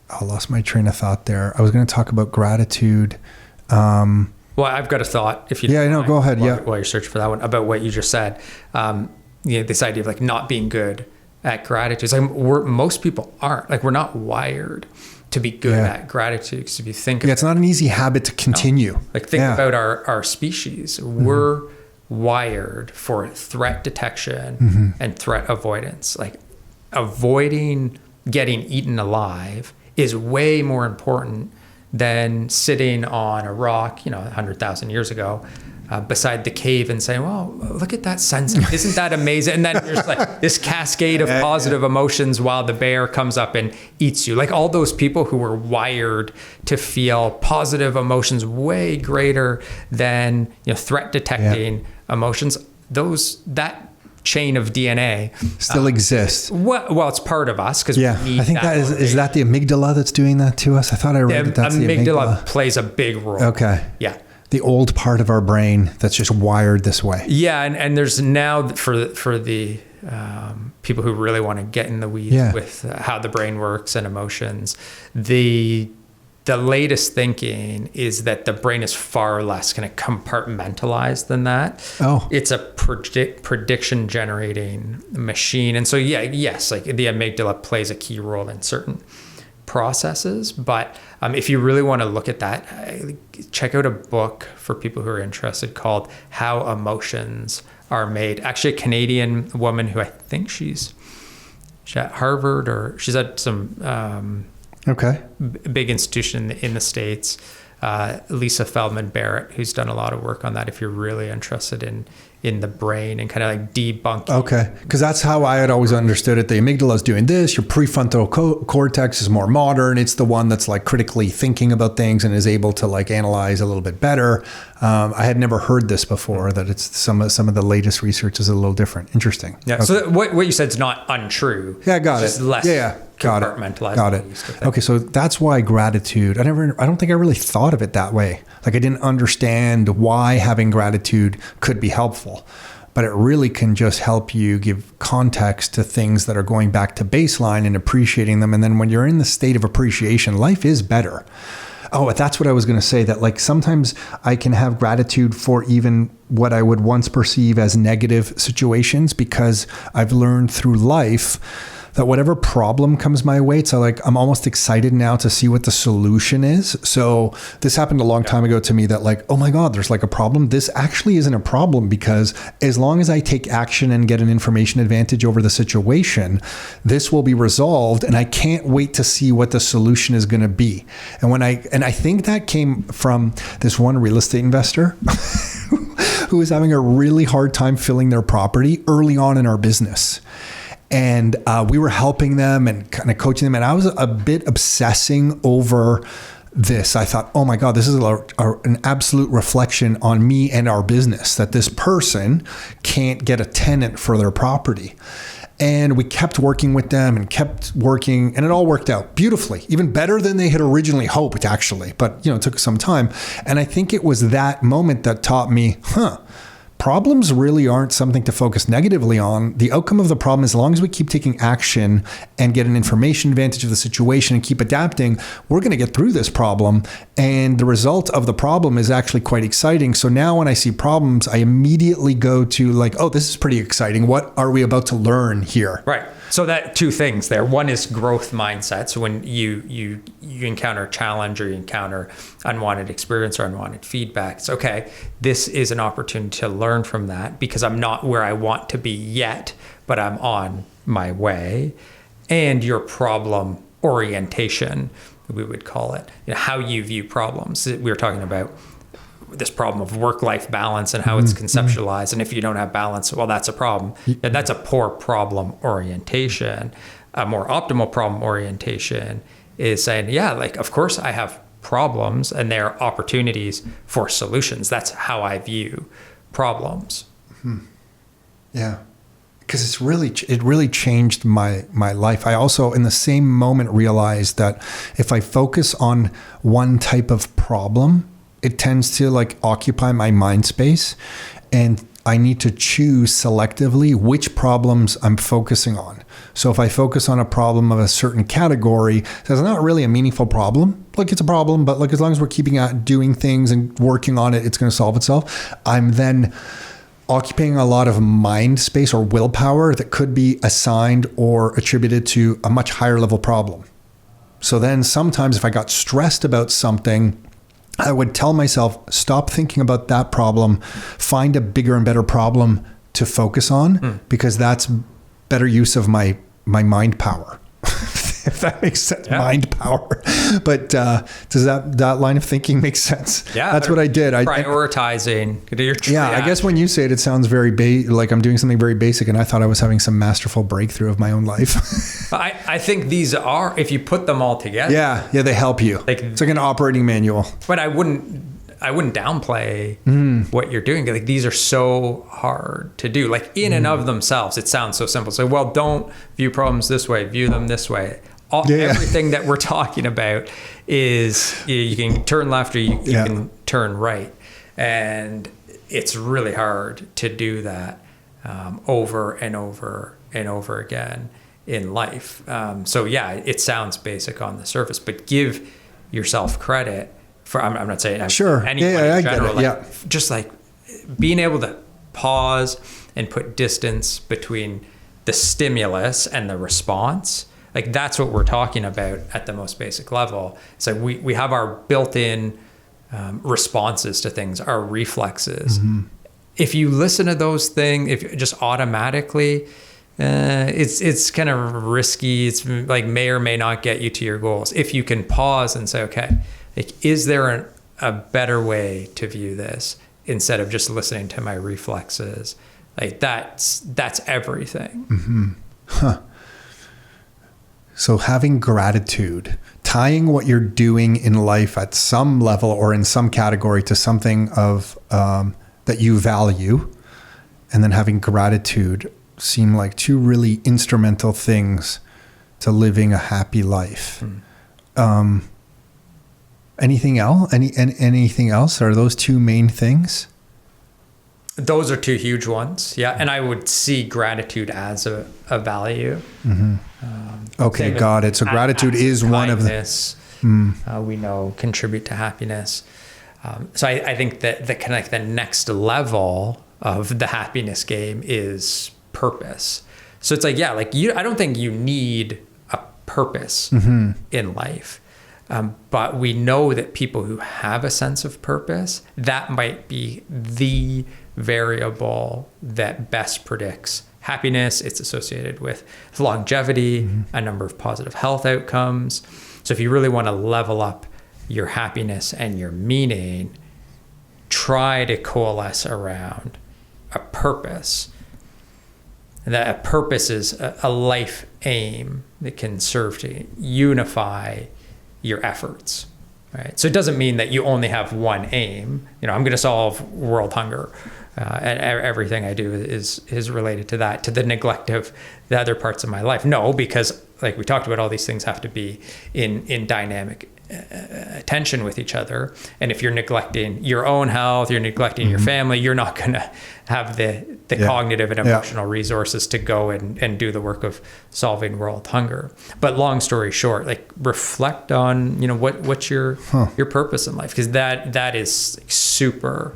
I lost my train of thought there. I was going to talk about gratitude. Well, I've got a thought. If you go ahead. While you're searching for that one, about what you just said, this idea of not being good at gratitude. It's most people aren't. We're not wired to be good at gratitude. Because if you think, it's not an easy habit to continue. Think about our species. We're wired for threat detection and threat avoidance. Avoiding getting eaten alive is way more important than sitting on a rock, 100,000 years ago, beside the cave and saying, well, look at that sunset. Isn't that amazing? And then there's like this cascade of positive emotions while the bear comes up and eats you. Like all those people who were wired to feel positive emotions way greater than threat detecting emotions, that chain of DNA still exists. Well, it's part of us because I think that is that the amygdala that's doing that to us? I thought I read that that's the amygdala plays a big role. Okay. Yeah. The old part of our brain that's just wired this way. Yeah, and there's now for the people who really want to get in the weeds with how the brain works and emotions, the latest thinking is that the brain is far less kind of compartmentalized than that. Oh. It's a prediction generating machine. And so, yes, like the amygdala plays a key role in certain processes. But if you really want to look at that, check out a book for people who are interested called How Emotions Are Made. Actually, a Canadian woman who I think she's at Harvard or she's at some... big institution in the States, Lisa Feldman Barrett, who's done a lot of work on that. If you're really interested in the brain and kind of like debunking. Okay, because that's how I had always understood it. The amygdala is doing this. Your prefrontal cortex is more modern. It's the one that's like critically thinking about things and is able to like analyze a little bit better. I had never heard this before. That it's some of the latest research is a little different. Interesting. Yeah. Okay. So what you said is not untrue. Yeah, got it. Just less compartmentalized. Got it. Okay, so that's why gratitude. I don't think I really thought of it that way. Like I didn't understand why having gratitude could be helpful, but it really can just help you give context to things that are going back to baseline and appreciating them. And then when you're in the state of appreciation, life is better. Oh, that's what I was going to say, that like sometimes I can have gratitude for even what I would once perceive as negative situations, because I've learned through life that whatever problem comes my way, so like I'm almost excited now to see what the solution is. So this happened a long time ago to me, that like, oh my God, there's like a problem. This actually isn't a problem, because as long as I take action and get an information advantage over the situation, this will be resolved, and I can't wait to see what the solution is going to be. And I think that came from this one real estate investor who was having a really hard time filling their property early on in our business. And we were helping them and kind of coaching them. And I was a bit obsessing over this. I thought, oh my God, this is an absolute reflection on me and our business, that this person can't get a tenant for their property. And we kept working with them and kept working, and it all worked out beautifully, even better than they had originally hoped, actually. But, it took some time. And I think it was that moment that taught me, problems really aren't something to focus negatively on. The outcome of the problem, as long as we keep taking action and get an information advantage of the situation and keep adapting, we're going to get through this problem. And the result of the problem is actually quite exciting. So now when I see problems, I immediately go to like, oh, this is pretty exciting. What are we about to learn here? Right. So that two things there. One is growth mindset. So when you encounter a challenge or you encounter unwanted experience or unwanted feedback, it's okay, this is an opportunity to learn from that, because I'm not where I want to be yet, but I'm on my way. And your problem orientation, we would call it, how you view problems. We were talking about this problem of work-life balance and how it's conceptualized. And if you don't have balance, well, that's a problem. And that's a poor problem orientation. A more optimal problem orientation is saying, of course I have problems and there are opportunities for solutions. That's how I view problems. Yeah. Because it really changed my life. I also, in the same moment, realized that if I focus on one type of problem, it tends to like occupy my mind space, and I need to choose selectively which problems I'm focusing on. So if I focus on a problem of a certain category, that's not really a meaningful problem. Like it's a problem, but like as long as we're keeping at doing things and working on it, it's going to solve itself. I'm then occupying a lot of mind space or willpower that could be assigned or attributed to a much higher level problem. So then sometimes if I got stressed about something, I would tell myself, stop thinking about that problem, find a bigger and better problem to focus on, because that's better use of my mind power. if that makes sense. Mind power. But does that line of thinking make sense? Yeah. That's what I did. Prioritizing your I guess when you say it, it sounds very like I'm doing something very basic, and I thought I was having some masterful breakthrough of my own life. I think these are, if you put them all together. Yeah, they help you. It's like an operating manual. But I wouldn't downplay what you're doing. Like, these are so hard to do. Like, in and of themselves, it sounds so simple. So, well, don't view problems this way, view them this way. Everything that we're talking about is you can turn left or you can turn right. And it's really hard to do that over and over and over again in life. So, it sounds basic on the surface, but give yourself credit for, I'm not saying anyone in general, just like being able to pause and put distance between the stimulus and the response. Like, that's what we're talking about at the most basic level. So we have our built-in responses to things, our reflexes. If you listen to those things, if just automatically, it's kind of risky. It's like may or may not get you to your goals. If you can pause and say, okay, like, is there a better way to view this instead of just listening to my reflexes? Like, that's everything. So having gratitude, tying what you're doing in life at some level or in some category to something of that you value, and then having gratitude seem like two really instrumental things to living a happy life. Anything else? Anything else? Are those two main things? Those are two huge ones. Yeah. And I would see gratitude as a value. Okay, got it. So gratitude is one of them. We know contribute to happiness. So I think that the kind of like the next level of the happiness game is purpose. So it's like, I don't think you need a purpose in life. But we know that people who have a sense of purpose, that might be the variable that best predicts happiness. It's associated with longevity, a number of positive health outcomes. So if you really want to level up your happiness and your meaning, try to coalesce around a purpose. That a purpose is a life aim that can serve to unify your efforts, right? So it doesn't mean that you only have one aim. I'm going to solve world hunger, and everything I do is related to that, to the neglect of the other parts of my life. No, because like we talked about, all these things have to be in dynamic tension with each other. And if you're neglecting your own health, you're neglecting your family, you're not going to have the cognitive and emotional resources to go and do the work of solving world hunger. But long story short, like, reflect on, what's your purpose in life, because that is super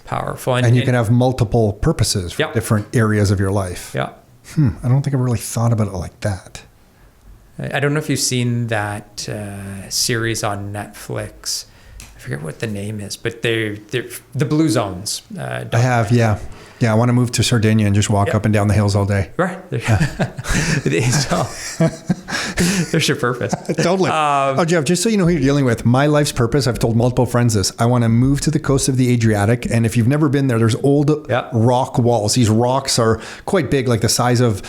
powerful. And you can have multiple purposes for different areas of your life. Yeah. I don't think I've really thought about it like that. I don't know if you've seen that series on Netflix. I forget what the name is, but they're the Blue Zones. I have, yeah. I want to move to Sardinia and just walk up and down the hills all day. Right. There's your purpose. Totally. Jeff, just so you know who you're dealing with, my life's purpose, I've told multiple friends this, I want to move to the coast of the Adriatic. And if you've never been there, there's old rock walls. These rocks are quite big, like the size of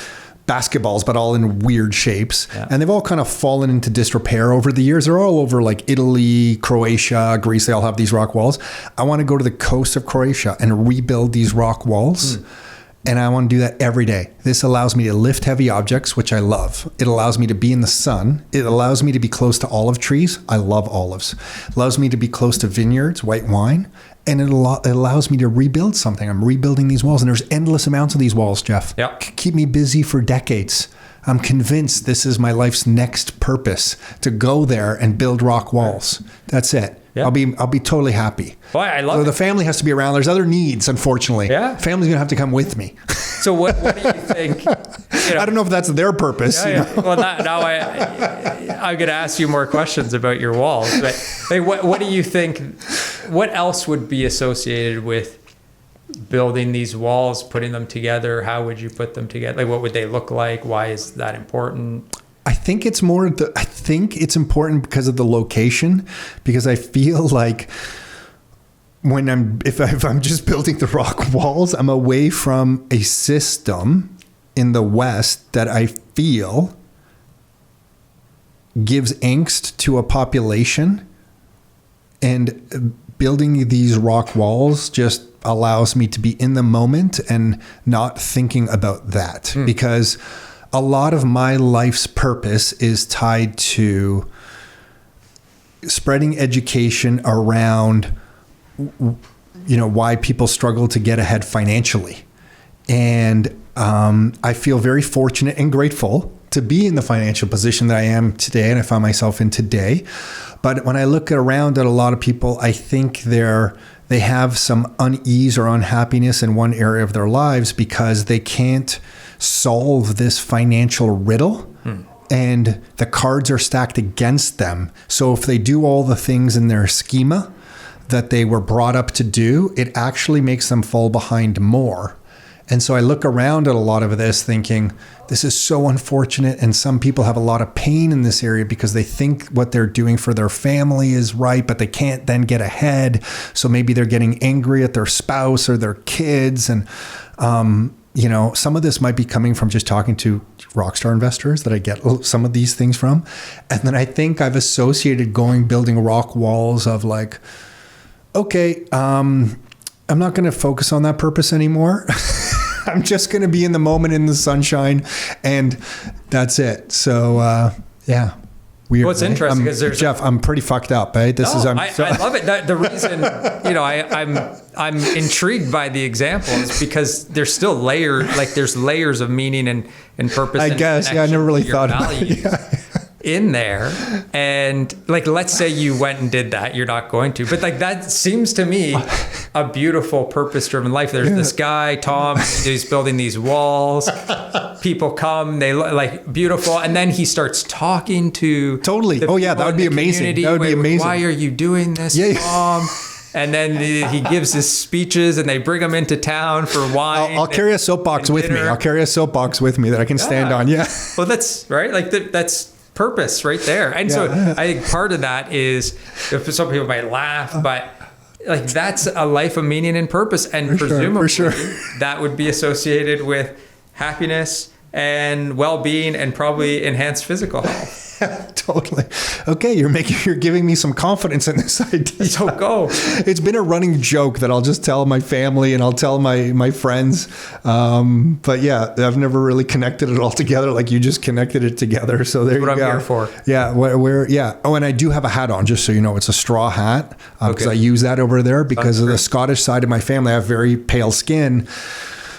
basketballs, but all in weird shapes. Yeah. And they've all kind of fallen into disrepair over the years. They're all over like Italy, Croatia, Greece. They all have these rock walls. I want to go to the coast of Croatia and rebuild these rock walls. And I want to do that every day. This allows me to lift heavy objects, which I love. It allows me to be in the sun. It allows me to be close to olive trees. I love olives. It allows me to be close to vineyards, white wine. And it allows me to rebuild something. I'm rebuilding these walls, and there's endless amounts of these walls, Jeff. Keep me busy for decades. I'm convinced this is my life's next purpose, to go there and build rock walls. That's it. I'll be totally happy. Boy, I love it. The family has to be around. There's other needs, unfortunately. Family's gonna have to come with me. So what do you think? I don't know if that's their purpose. Well, now I'm gonna ask you more questions about your walls. But what do you think? What else would be associated with building these walls, putting them together? How would you put them together? Like, what would they look like? Why is that important? I think it's important because of the location, because I feel like if I'm just building the rock walls, I'm away from a system in the West that I feel gives angst to a population, and building these rock walls just allows me to be in the moment and not thinking about that, because a lot of my life's purpose is tied to spreading education around, why people struggle to get ahead financially. And I feel very fortunate and grateful to be in the financial position that I am today and I find myself in today. But when I look around at a lot of people, I think they have some unease or unhappiness in one area of their lives because they can't solve this financial riddle. And the cards are stacked against them. So if they do all the things in their schema that they were brought up to do, it actually makes them fall behind more. And so I look around at a lot of this thinking, this is so unfortunate. And some people have a lot of pain in this area because they think what they're doing for their family is right, but they can't then get ahead. So maybe they're getting angry at their spouse or their kids. And, some of this might be coming from just talking to rockstar investors that I get some of these things from. And then I think I've associated building rock walls of like, okay, I'm not going to focus on that purpose anymore. I'm just going to be in the moment in the sunshine, and that's it. So, yeah. Weird. What's interesting is there's Jeff, I'm pretty fucked up, eh? I love it. The reason, I'm intrigued by the example is because there's still there's layers of meaning and purpose. I guess, I never really thought about it. In there, and let's say you went and did that, you're not going to, but that seems to me a beautiful purpose-driven life. There's this guy Tom, he's building these walls, people come, they look beautiful, and then he starts talking to totally that would be amazing. That would be amazing. Why are you doing this, Tom? And then he gives his speeches, and they bring him into town for wine. I'll carry a soapbox with me. I'll carry a soapbox with me that I can stand on. Yeah. Well, that's right. That's purpose right there. And so I think part of that is, if some people might laugh, but that's a life of meaning and purpose. And presumably that would be associated with happiness and well-being and probably enhanced physical health. Totally. Okay, you're giving me some confidence in this idea. So go. It's been a running joke that I'll just tell my family and I'll tell my friends. But yeah, I've never really connected it all together like you just connected it together. So there you go. What I'm here for. Yeah. Oh, and I do have a hat on, just so you know. It's a straw hat because I use that over there because of the Scottish side of my family. I have very pale skin.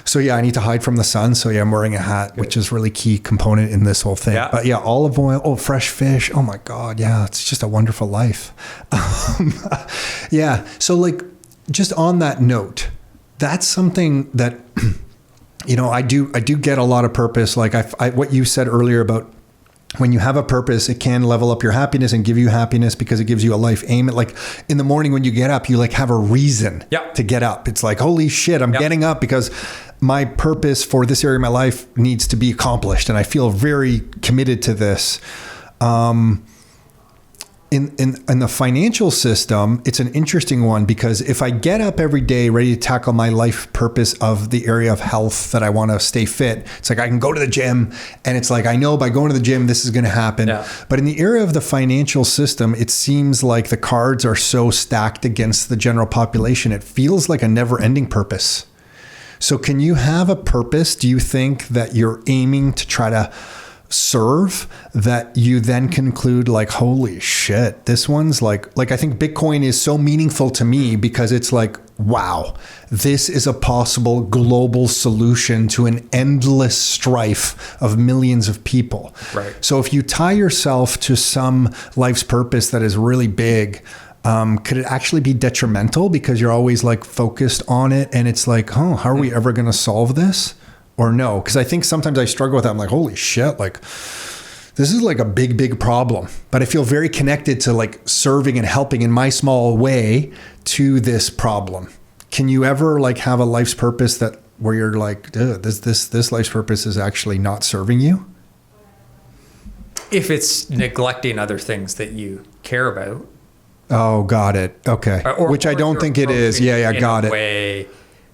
So yeah, I need to hide from the sun. So yeah, I'm wearing a hat, which is really key component in this whole thing. Yeah. But yeah, olive oil, fresh fish. Oh my God. Yeah. It's just a wonderful life. Yeah. So just on that note, that's something that, I do get a lot of purpose. What you said earlier about when you have a purpose, it can level up your happiness and give you happiness because it gives you a life aim. In the morning when you get up, you have a reason to get up. It's like, holy shit, I'm getting up because my purpose for this area of my life needs to be accomplished. And I feel very committed to this. In the financial system, it's an interesting one because if I get up every day ready to tackle my life purpose of the area of health that I want to stay fit, it's I can go to the gym and it's I know by going to the gym, this is going to happen. Yeah. But in the area of the financial system, it seems like the cards are so stacked against the general population. It feels like a never ending purpose. So can you have a purpose? Do you think that you're aiming to try to serve that you then conclude holy shit, this one's I think Bitcoin is so meaningful to me because it's wow, this is a possible global solution to an endless strife of millions of people. Right. So if you tie yourself to some life's purpose that is really big, could it actually be detrimental because you're always focused on it and it's how are we ever going to solve this? Or no, because I think sometimes I struggle with that. I'm holy shit, this is a big, big problem. But I feel very connected to serving and helping in my small way to this problem. Can you ever have a life's purpose where you're this life's purpose is actually not serving you? if it's neglecting other things that you care about. Oh, got it. Okay. Which I don't think it is. Yeah, got it. In a way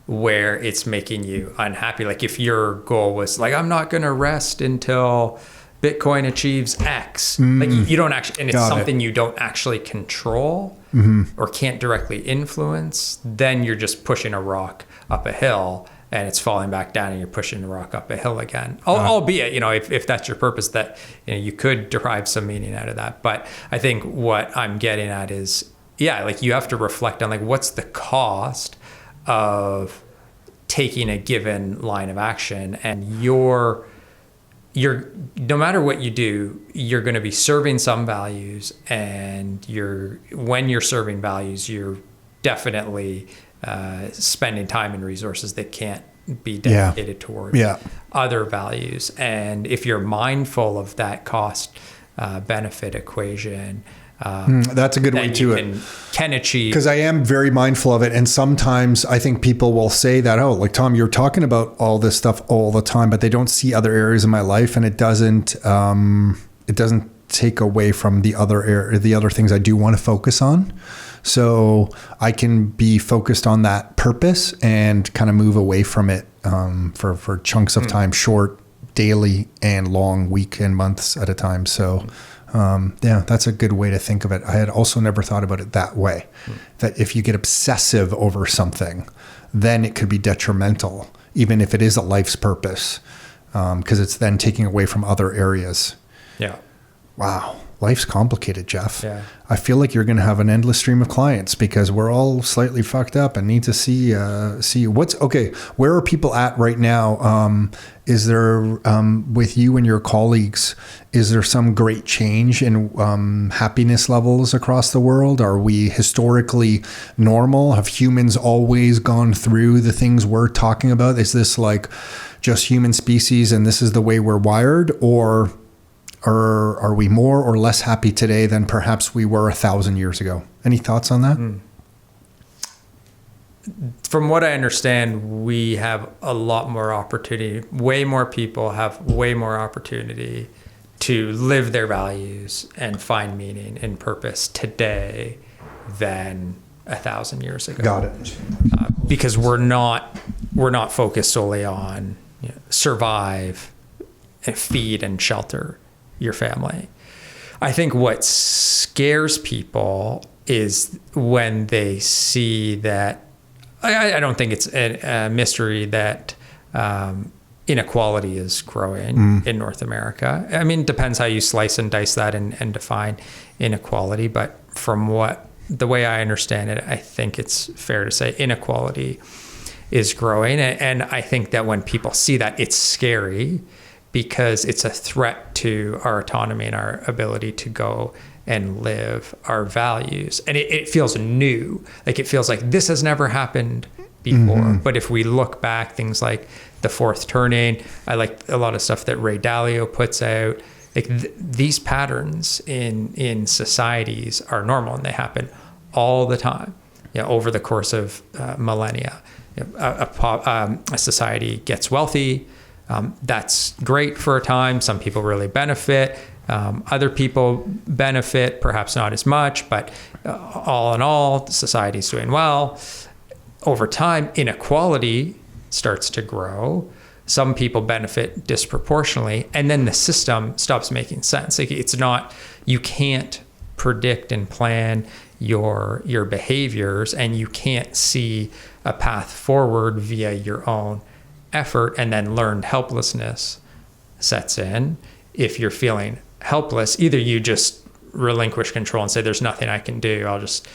where it's making you unhappy. Like if your goal was like, I'm not going to rest until Bitcoin achieves X. Like you don't actually, and it's something you don't actually control or can't directly influence, then you're just pushing a rock up a hill and it's falling back down and you're pushing the rock up a hill again. Albeit, if that's your purpose, that you could derive some meaning out of that. But I think what I'm getting at is, like you have to reflect on like what's the cost of taking a given line of action, and you're no matter what you do, you're going to be serving some values, and when you're serving values, you're definitely spending time and resources that can't be dedicated towards other values. And if you're mindful of that cost benefit equation, that's a good way to can achieve. Because I am very mindful of it, and sometimes I think people will say that, oh, like Tom, you're talking about all this stuff all the time, but they don't see other areas of my life, and it doesn't take away from the other things I do want to focus on. So I can be focused on that purpose and kind of move away from it for chunks of time, short, daily, and long, week and months at a time. So. That's a good way to think of it. I had also never thought about it that way, that if you get obsessive over something, then it could be detrimental, even if it is a life's purpose, because it's then taking away from other areas. Yeah. Wow. Life's complicated, Jeff. Yeah. I feel like you're going to have an endless stream of clients because we're all slightly fucked up and need to see where are people at right now? Is there, with you and your colleagues, is there some great change in happiness levels across the world? Are we historically normal? Have humans always gone through the things we're talking about? Is this like just human species and this is the way we're wired? Or are we more or less happy today than perhaps we were 1,000 years ago? Any thoughts on that? From what I understand, we have a lot more opportunity. Way more people have way more opportunity to live their values and find meaning and purpose today than 1,000 years ago. Got it. Because we're not focused solely on survive and feed and shelter your family. I think what scares people is when they see that. I don't think it's a mystery that inequality is growing in North America. I mean, it depends how you slice and dice that and define inequality. But from the way I understand it, I think it's fair to say inequality is growing. And I think that when people see that, it's scary because it's a threat to our autonomy and our ability to go and live our values. And it feels new. Like it feels like this has never happened before. But if we look back, things like the fourth turning, I like a lot of stuff that Ray Dalio puts out. Like these patterns in societies are normal and they happen all the time. Over the course of millennia, a society gets wealthy. That's great for a time. Some people really benefit. Other people benefit, perhaps not as much, but all in all, society's doing well. Over time, inequality starts to grow. Some people benefit disproportionately, and then the system stops making sense. Like you can't predict and plan your behaviors, and you can't see a path forward via your own effort, and then learned helplessness sets in. If you're feeling helpless, either you just relinquish control and say there's nothing I can do, I'll just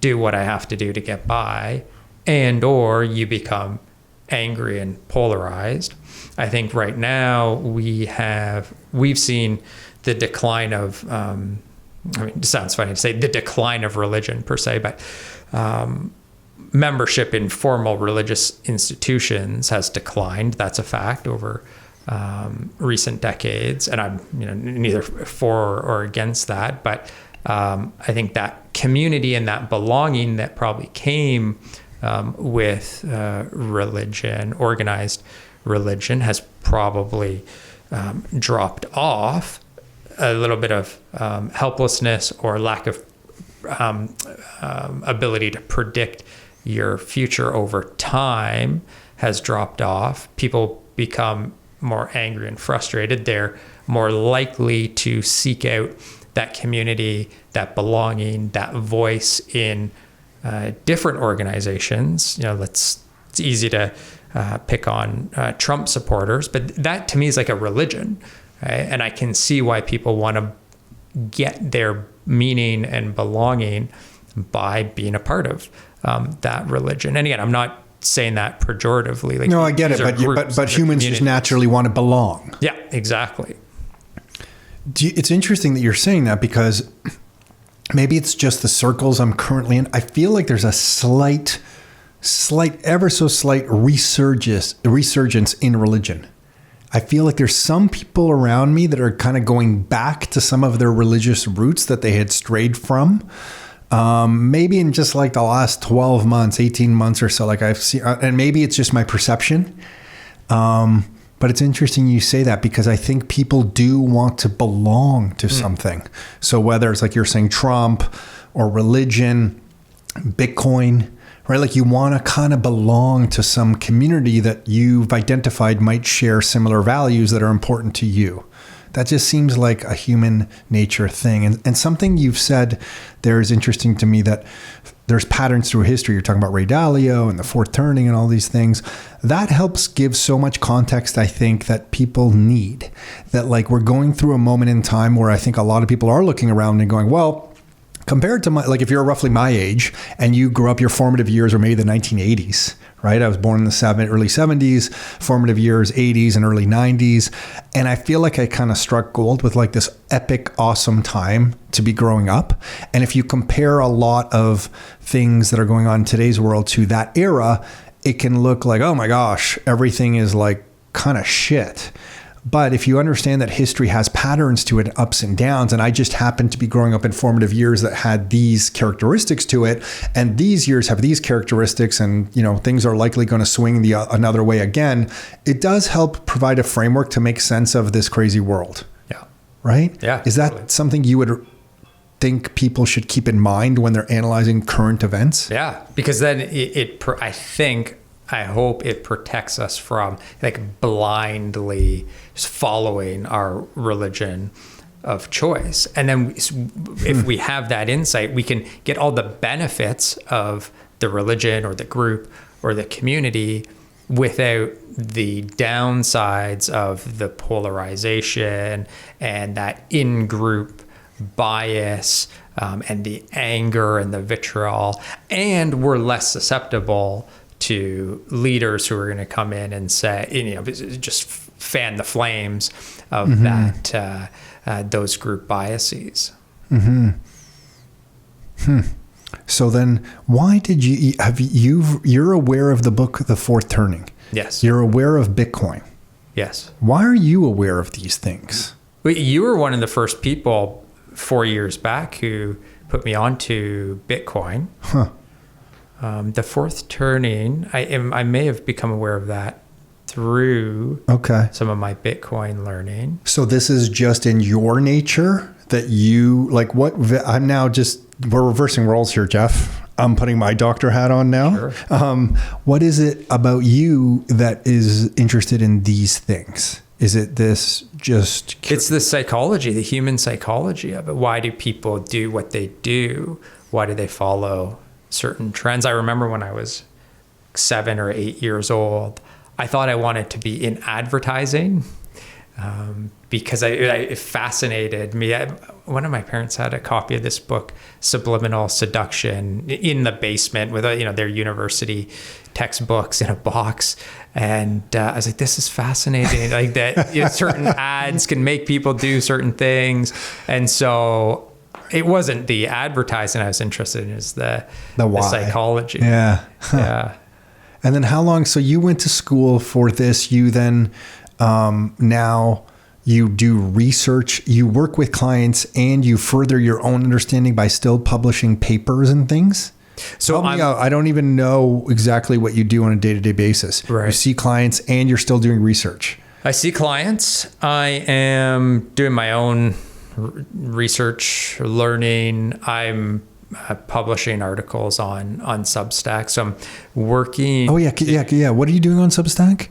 do what I have to do to get by, and or you become angry and polarized. I think right now we've seen the decline of it sounds funny to say the decline of religion per se, but membership in formal religious institutions has declined. That's a fact over recent decades, and I'm neither for or against that, but I think that community and that belonging that probably came with religion, organized religion, has probably dropped off a little bit of helplessness or lack of ability to predict your future over time has dropped off. People become more angry and frustrated. They're more likely to seek out that community, that belonging, that voice in different organizations. It's easy to pick on Trump supporters, but that to me is like a religion, right? And I can see why people want to get their meaning and belonging by being a part of that religion. And again, I'm not saying that pejoratively. Like, no, I get it, but humans just naturally want to belong. Yeah, exactly. It's interesting that you're saying that, because maybe it's just the circles I'm currently in. I feel like there's a slight, ever so slight resurgence in religion. I feel like there's some people around me that are kind of going back to some of their religious roots that they had strayed from. Maybe in just like the last 12 months, 18 months or so, like I've seen, and maybe it's just my perception. But it's interesting you say that, because I think people do want to belong to something. So whether it's like you're saying Trump or religion, Bitcoin, right? Like you want to kind of belong to some community that you've identified might share similar values that are important to you. That just seems like a human nature thing. And something you've said there is interesting to me, that there's patterns through history. You're talking about Ray Dalio and the fourth turning and all these things. That helps give so much context, I think, that people need. That like we're going through a moment in time where I think a lot of people are looking around and going, well, compared to like if you're roughly my age and you grew up, your formative years were maybe the 1980s, right? I was born in the early 70s, formative years, 80s and early 90s. And I feel like I kind of struck gold with like this epic, awesome time to be growing up. And if you compare a lot of things that are going on in today's world to that era, it can look like, oh my gosh, everything is like kind of shit. But if you understand that history has patterns to it, ups and downs, and I just happened to be growing up in formative years that had these characteristics to it, and these years have these characteristics, and things are likely going to swing another way again, it does help provide a framework to make sense of this crazy world. Yeah. Right? Yeah. Is that totally something you would think people should keep in mind when they're analyzing current events? Yeah, because then I hope it protects us from like blindly following our religion of choice. And then if we have that insight, we can get all the benefits of the religion or the group or the community without the downsides of the polarization and that in-group bias and the anger and the vitriol. And we're less susceptible to leaders who are going to come in and say, just fan the flames of those group biases. So then why did you're aware of the book, The Fourth Turning? Yes. You're aware of Bitcoin. Yes. Why are you aware of these things? Well, you were one of the first people 4 years back who put me onto Bitcoin. Huh. The fourth turning, I may have become aware of that through some of my Bitcoin learning. So this is just in your nature that you like what I'm now just, we're reversing roles here, Jeff. I'm putting my doctor hat on now. Sure. What is it about you that is interested in these things? Is it this just... It's the psychology, the human psychology of it. Why do people do what they do? Why do they follow certain trends? I remember when I was 7 or 8 years old, I thought I wanted to be in advertising because it fascinated me. One of my parents had a copy of this book, Subliminal Seduction, in the basement with their university textbooks in a box. And I was like, this is fascinating. Like that certain ads can make people do certain things. And so it wasn't the advertising I was interested in, is the psychology. Yeah. Huh. Yeah. And then how long? So you went to school for this. You then now you do research, you work with clients, and you further your own understanding by still publishing papers and things. So I don't even know exactly what you do on a day-to-day basis. Right. You see clients and you're still doing research. I see clients. I am doing my own research, learning. I'm publishing articles on Substack. So I'm working. Oh yeah. What are you doing on Substack?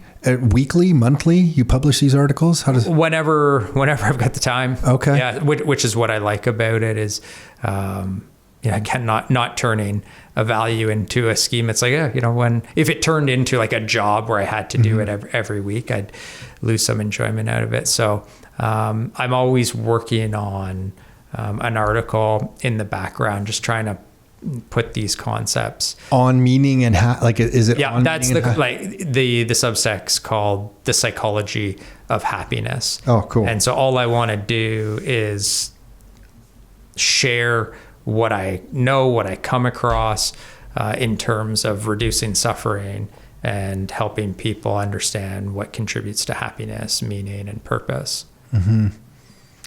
Weekly, monthly? You publish these articles? How does? Whenever I've got the time. Okay. Yeah, which is what I like about it is, again, not turning a value into a scheme. It's like, if it turned into like a job where I had to do it every week, I'd lose some enjoyment out of it. So I'm always working on an article in the background, just trying to put these concepts on meaning and is it? Yeah, on that's the Substack's called The Psychology of Happiness. Oh, cool. And so all I want to do is share what I know, what I come across in terms of reducing suffering and helping people understand what contributes to happiness, meaning, and purpose. Mm-hmm.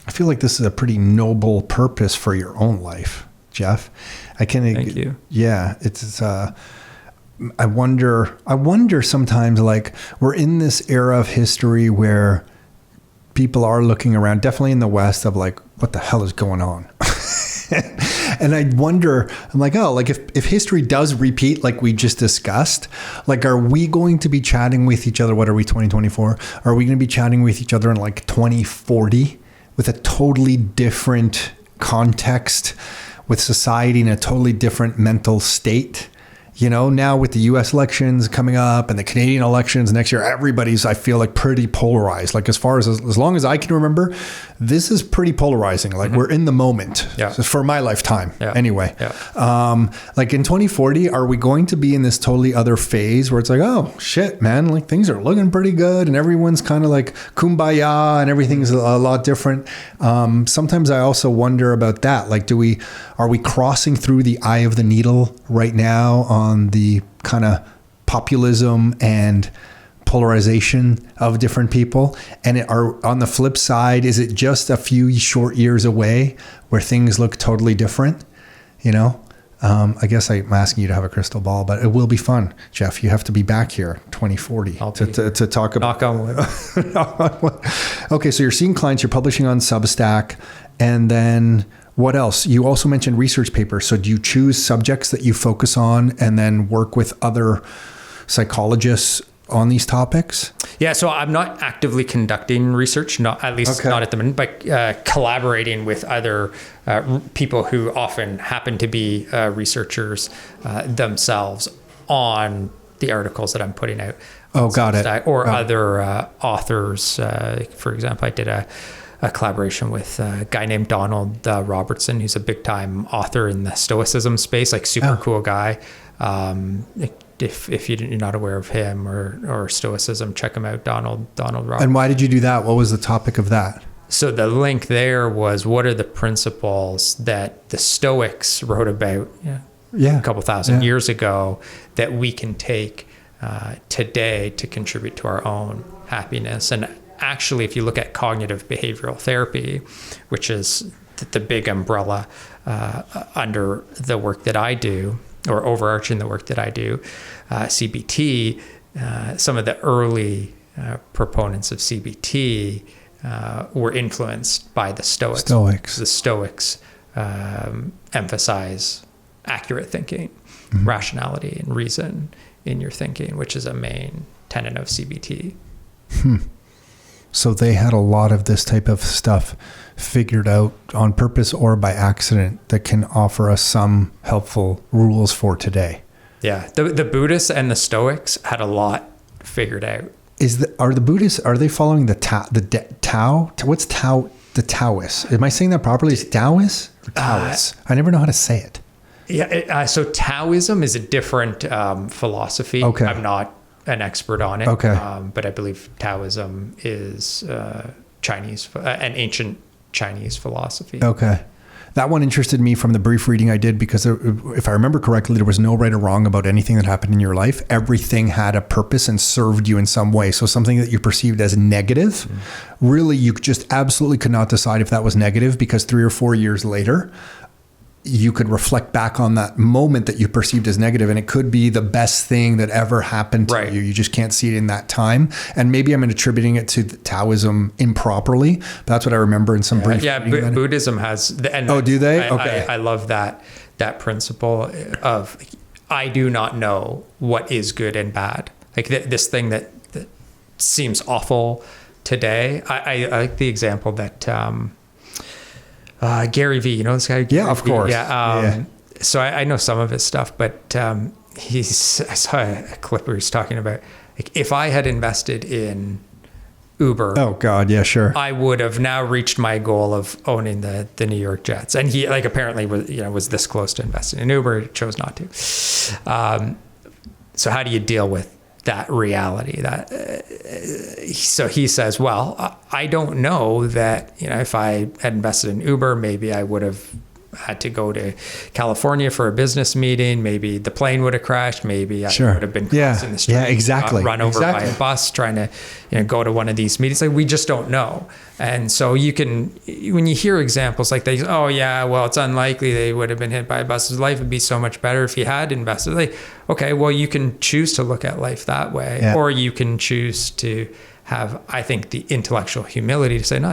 I feel like this is a pretty noble purpose for your own life, Jeff. Thank you. Yeah, it's. I wonder sometimes, like, we're in this era of history where people are looking around, definitely in the West, of like, what the hell is going on? And I wonder, I'm like, if history does repeat, like we just discussed, like, are we going to be chatting with each other? What are we, 2024? Are we going to be chatting with each other in like 2040 with a totally different context, with society in a totally different mental state? Now with the US elections coming up and the Canadian elections next year, everybody's, I feel like, pretty polarized. Like, as long as I can remember, this is pretty polarizing. Like, we're in the moment. Yeah. So for my lifetime. Yeah. Anyway. Yeah. Like in 2040, are we going to be in this totally other phase where it's like, oh shit, man, like things are looking pretty good and everyone's kind of like kumbaya and everything's a lot different. Sometimes I also wonder about that. Like, are we crossing through the eye of the needle right now on the kind of populism and polarization of different people? And on the flip side, is it just a few short years away where things look totally different? I guess I'm asking you to have a crystal ball, but it will be fun, Jeff. You have to be back here 2040 to talk about. Knock on wood. Okay, so you're seeing clients, you're publishing on Substack, and then what else? You also mentioned research papers. So do you choose subjects that you focus on and then work with other psychologists on these topics? Yeah, so I'm not actively conducting research, not at the moment, but collaborating with other people who often happen to be researchers themselves on the articles that I'm putting out. Oh, got it. Or other authors. For example, I did a collaboration with a guy named Donald Robertson, who's a big time author in the Stoicism space, like super cool guy. If you're not aware of him or Stoicism, check him out, Donald Robertson. And why did you do that? What was the topic of that? So the link there was, what are the principles that the Stoics wrote about a couple thousand years ago that we can take today to contribute to our own happiness? And actually, if you look at cognitive behavioral therapy, which is the big umbrella under the work that I do, or overarching the work that I do, CBT, some of the early proponents of CBT were influenced by the Stoics. The Stoics emphasize accurate thinking, rationality, and reason in your thinking, which is a main tenet of CBT. So they had a lot of this type of stuff figured out on purpose or by accident that can offer us some helpful rules for today. Yeah, the Buddhists and the Stoics had a lot figured out. Are the Buddhists, are they following the Tao? What's Tao? The Taoists? Am I saying that properly? Is it Taoist or Taoist? I never know how to say it. Yeah, so Taoism is a different philosophy. Okay. I'm not an expert on it. Okay. But I believe Taoism is Chinese, an ancient Chinese philosophy. Okay. That one interested me from the brief reading I did because if I remember correctly, there was no right or wrong about anything that happened in your life. Everything had a purpose and served you in some way. So something that you perceived as negative, really, you just absolutely could not decide if that was negative because 3 or 4 years later, you could reflect back on that moment that you perceived as negative, and it could be the best thing that ever happened to you. You just can't see it in that time. And maybe I'm attributing it to Taoism improperly, but that's what I remember in some brief. Yeah, Buddhism has. Do they? Okay. I love that principle of I do not know what is good and bad. Like this thing that seems awful today. I like the example that Gary Vee, you know this guy? Yeah, of course. Yeah. So I know some of his stuff, but I saw a clip where he's talking about, like, if I had invested in Uber. Oh God, yeah, sure. I would have now reached my goal of owning the New York Jets. And he apparently was this close to investing in Uber, chose not to. So how do you deal with that reality? So he says, well, I don't know that, if I had invested in Uber, maybe I would have had to go to California for a business meeting. Maybe the plane would have crashed. Maybe I would have been crossing the street, run over by a bus trying to go to one of these meetings. Like, we just don't know. And so when you hear examples like that, oh yeah, well, it's unlikely they would have been hit by a bus. His life would be so much better if he had invested. Like, okay, well, you can choose to look at life that way, or you can choose to have, I think, the intellectual humility to say, no,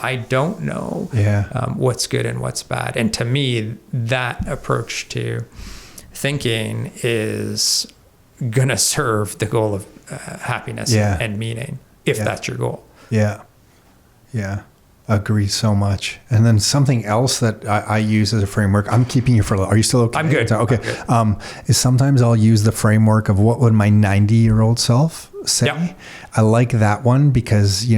I don't know what's good and what's bad. And to me, that approach to thinking is going to serve the goal of happiness and meaning, if that's your goal. Yeah. Agree so much. And then something else that I use as a framework, I'm keeping you for, are you still okay? I'm good. Okay. I'm good. Is sometimes I'll use the framework of what would my 90-year-old self say? Yep. I like that one because,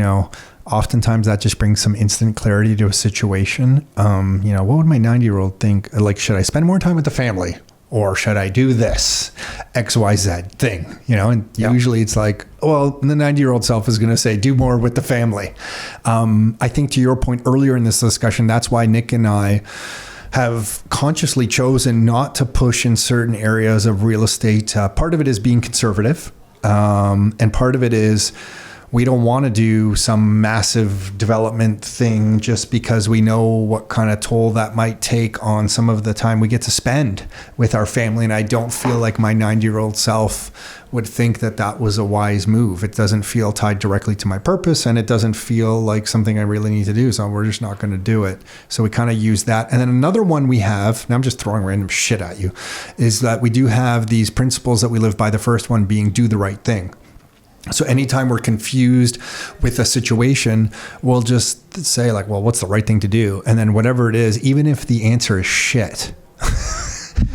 oftentimes that just brings some instant clarity to a situation. What would my 90-year-old think? Like, should I spend more time with the family? Or should I do this XYZ thing? And usually it's like, well, the 90-year-old self is going to say, do more with the family. I think to your point earlier in this discussion, that's why Nick and I have consciously chosen not to push in certain areas of real estate. Part of it is being conservative. And part of it is we don't want to do some massive development thing just because we know what kind of toll that might take on some of the time we get to spend with our family. And I don't feel like my 90-year-old self would think that that was a wise move. It doesn't feel tied directly to my purpose, and it doesn't feel like something I really need to do. So we're just not going to do it. So we kind of use that. And then another one we have, and I'm just throwing random shit at you, is that we do have these principles that we live by. The first one being do the right thing. So anytime we're confused with a situation, we'll just say like, well, what's the right thing to do? And then whatever it is, even if the answer is shit,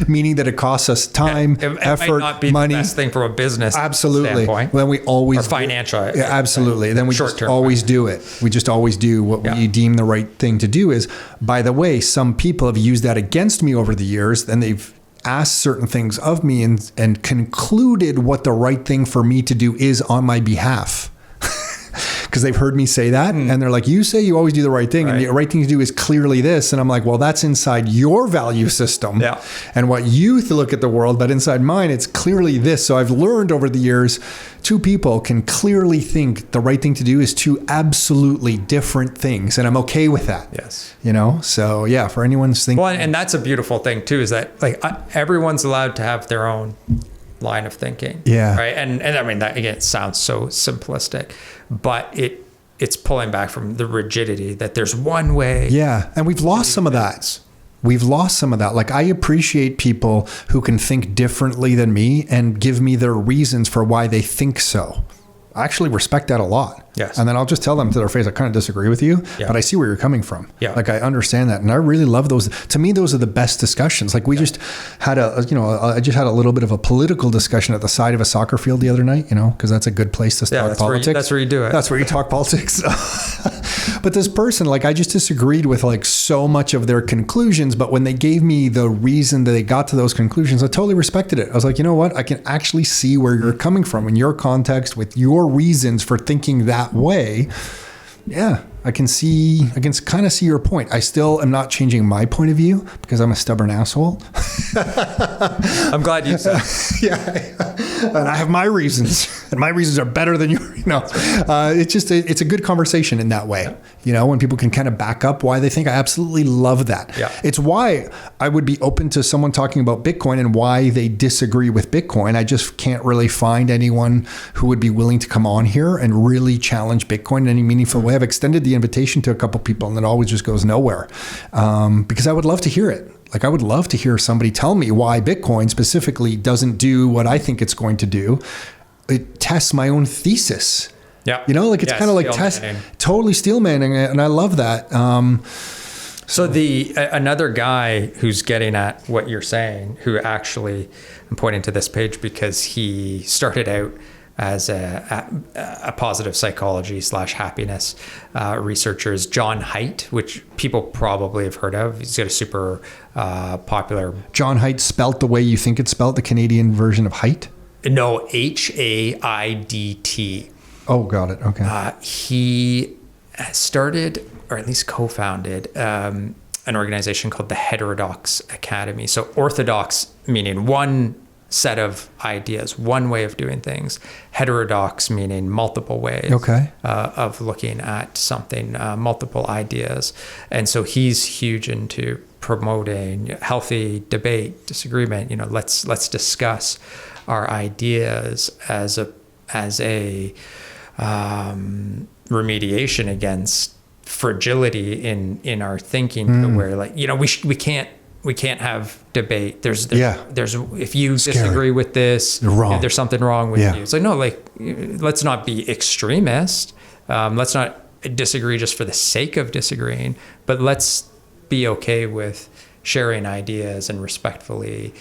meaning that it costs us time, effort, might not be money. The best thing from a business standpoint. Then we always or financial. Absolutely. Then we just always do it. We just always do what we deem the right thing to do is. By the way, some people have used that against me over the years. Then they've asked certain things of me and concluded what the right thing for me to do is on my behalf. Because they've heard me say that and they're like, you say you always do the right thing and the right thing to do is clearly this. And I'm like, well, that's inside your value system and what you look at the world, but inside mine, it's clearly this. So I've learned over the years, two people can clearly think the right thing to do is two absolutely different things. And I'm okay with that. Yes. So yeah, for anyone's thinking. Well, and that's a beautiful thing too, is that like everyone's allowed to have their own line of thinking. Yeah. Right. And I mean, that again, sounds so simplistic, but it's pulling back from the rigidity that there's one way. Yeah. And we've lost some of that. Like, I appreciate people who can think differently than me and give me their reasons for why they think so. I actually respect that a lot. Yes. And then I'll just tell them to their face, I kind of disagree with you, but I see where you're coming from. Yeah. Like, I understand that. And I really love those. To me, those are the best discussions. Like, we just had I just had a little bit of a political discussion at the side of a soccer field the other night, because that's a good place to start politics. That's where you do it. That's where you talk politics. But this person, like, I just disagreed with like so much of their conclusions. But when they gave me the reason that they got to those conclusions, I totally respected it. I was like, you know what? I can actually see where you're coming from in your context with your reasons for thinking that way. Yeah. I can kind of see your point. I still am not changing my point of view because I'm a stubborn asshole. I'm glad you said. Yeah. And I have my reasons, and my reasons are better than yours. It's a good conversation in that way. When people can kind of back up why they think. I absolutely love that. Yeah. It's why I would be open to someone talking about Bitcoin and why they disagree with Bitcoin. I just can't really find anyone who would be willing to come on here and really challenge Bitcoin in any meaningful way. I've extended the invitation to a couple people, and it always just goes nowhere, because I would love to hear it. Like, I would love to hear somebody tell me why Bitcoin specifically doesn't do what I think it's going to do. It tests my own thesis. Yeah. It's kind of like totally steel manning, and I love that. So another guy who's getting at what you're saying, who actually, I'm pointing to this page because he started out as a positive psychology / happiness researcher, is John Haidt, which people probably have heard of. He's got a super popular... John Haidt, spelt the way you think it's spelt, the Canadian version of height? No, Haidt. Oh, got it. Okay. He started, or at least co-founded, an organization called the Heterodox Academy. So orthodox meaning one set of ideas, one way of doing things. Heterodox meaning multiple ways of looking at something, multiple ideas. And so he's huge into promoting healthy debate, disagreement. Let's discuss our ideas as a remediation against fragility in our thinking, where we can't have debate. There's if you disagree with this, you're wrong. There's something wrong with you. It's like, no, let's not be extremist. Let's not disagree just for the sake of disagreeing, but let's be okay with sharing ideas and respectfully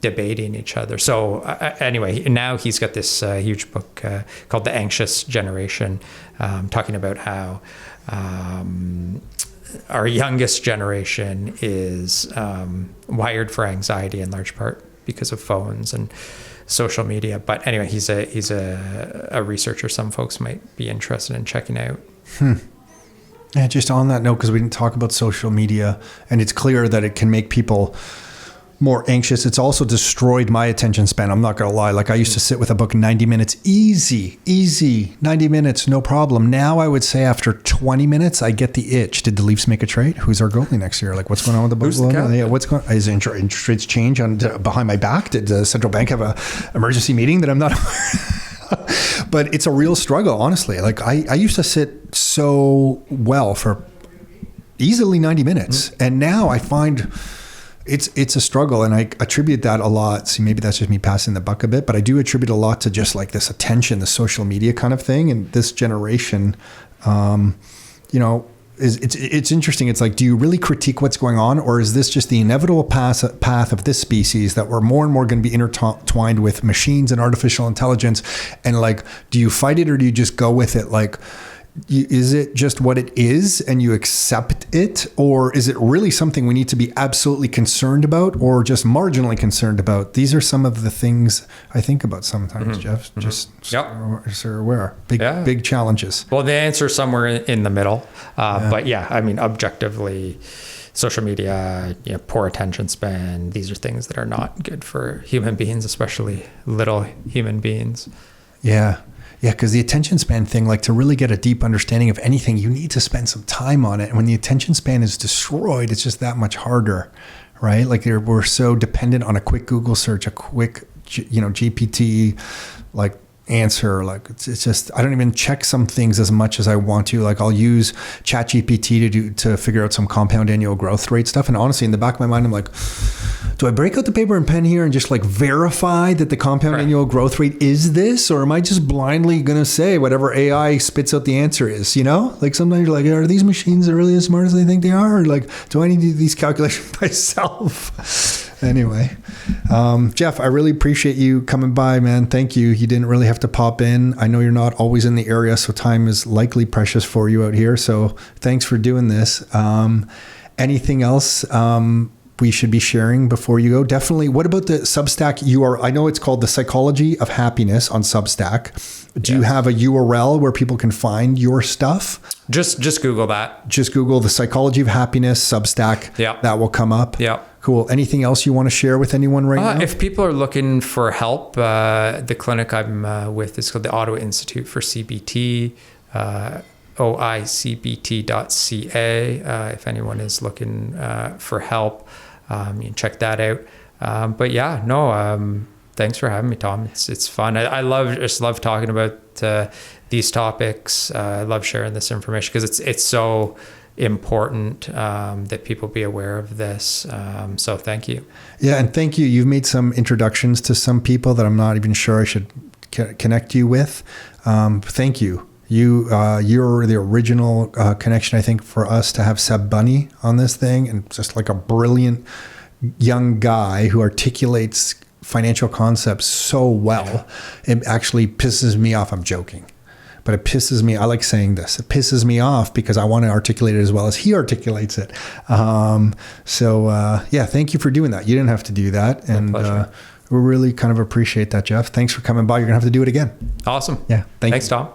debating each other. So anyway, now he's got this huge book called The Anxious Generation, talking about how our youngest generation is wired for anxiety in large part because of phones and social media. But anyway, he's a researcher some folks might be interested in checking out. Yeah, just on that note, because we didn't talk about social media, and it's clear that it can make people more anxious. It's also destroyed my attention span. I'm not going to lie. Like, I used to sit with a book 90 minutes, easy, 90 minutes, no problem. Now I would say after 20 minutes, I get the itch. Did the Leafs make a trade? Who's our goalie next year? Like, what's going on with the book? Yeah, what's going on? Is interest rates change behind my back? Did the central bank have an emergency meeting that I'm not aware? But it's a real struggle, honestly. Like, I used to sit so well for easily 90 minutes. And now I find it's a struggle, and I attribute that a lot. See, maybe that's just me passing the buck a bit, but I do attribute a lot to just like this attention, the social media kind of thing. And this generation, it's interesting. It's like, do you really critique what's going on, or is this just the inevitable path of this species that we're more and more going to be intertwined with machines and artificial intelligence? And like, do you fight it, or do you just go with it? Like, is it just what it is and you accept it, or is it really something we need to be absolutely concerned about, or just marginally concerned about? These are some of the things I think about sometimes, Jeff. Just so you're aware. Big challenges. Well, the answer is somewhere in the middle. But yeah, I mean, objectively, social media, poor attention span, these are things that are not good for human beings, especially little human beings. Yeah. Yeah, because the attention span thing, like, to really get a deep understanding of anything, you need to spend some time on it. And when the attention span is destroyed, it's just that much harder, right? Like, we're so dependent on a quick Google search, a quick, GPT, like, answer. Like, it's just, I don't even check some things as much as I want to. Like, I'll use ChatGPT to figure out some compound annual growth rate stuff. And honestly, in the back of my mind, I'm like, do I break out the paper and pen here and just like verify that the compound annual growth rate is this? Or am I just blindly going to say whatever AI spits out the answer is, Like, sometimes you're like, are these machines really as smart as they think they are? Or like, do I need to do these calculations myself? Anyway, Jeff, I really appreciate you coming by, man. Thank you. You didn't really have to pop in. I know you're not always in the area, so time is likely precious for you out here. So thanks for doing this. Anything else we should be sharing before you go? Definitely. What about the Substack URL? I know it's called The Psychology of Happiness on Substack. Do you have a URL where people can find your stuff? Just Google that. Just Google The Psychology of Happiness, Substack. Yeah. That will come up. Yeah. Cool. Anything else you want to share with anyone right now? If people are looking for help, the clinic I'm with is called the Ottawa Institute for CBT, oicbt.ca. If anyone is looking for help, you can check that out. But yeah, no, thanks for having me, Tom. It's fun. I just love talking about these topics. I love sharing this information because it's so important that people be aware of this. So thank you. Yeah, and thank you. You've made some introductions to some people that I'm not even sure I should connect you with. Thank you. You're the original connection, I think, for us to have Seb Bunny on this thing, and just like a brilliant young guy who articulates financial concepts so well. It actually pisses me off. I'm joking. But it pisses me. I like saying this. It pisses me off because I want to articulate it as well as he articulates it. Yeah, thank you for doing that. You didn't have to do that. My and pleasure. we really kind of appreciate that, Jeff. Thanks for coming by. You're going to have to do it again. Awesome. Yeah. Thanks, Tom.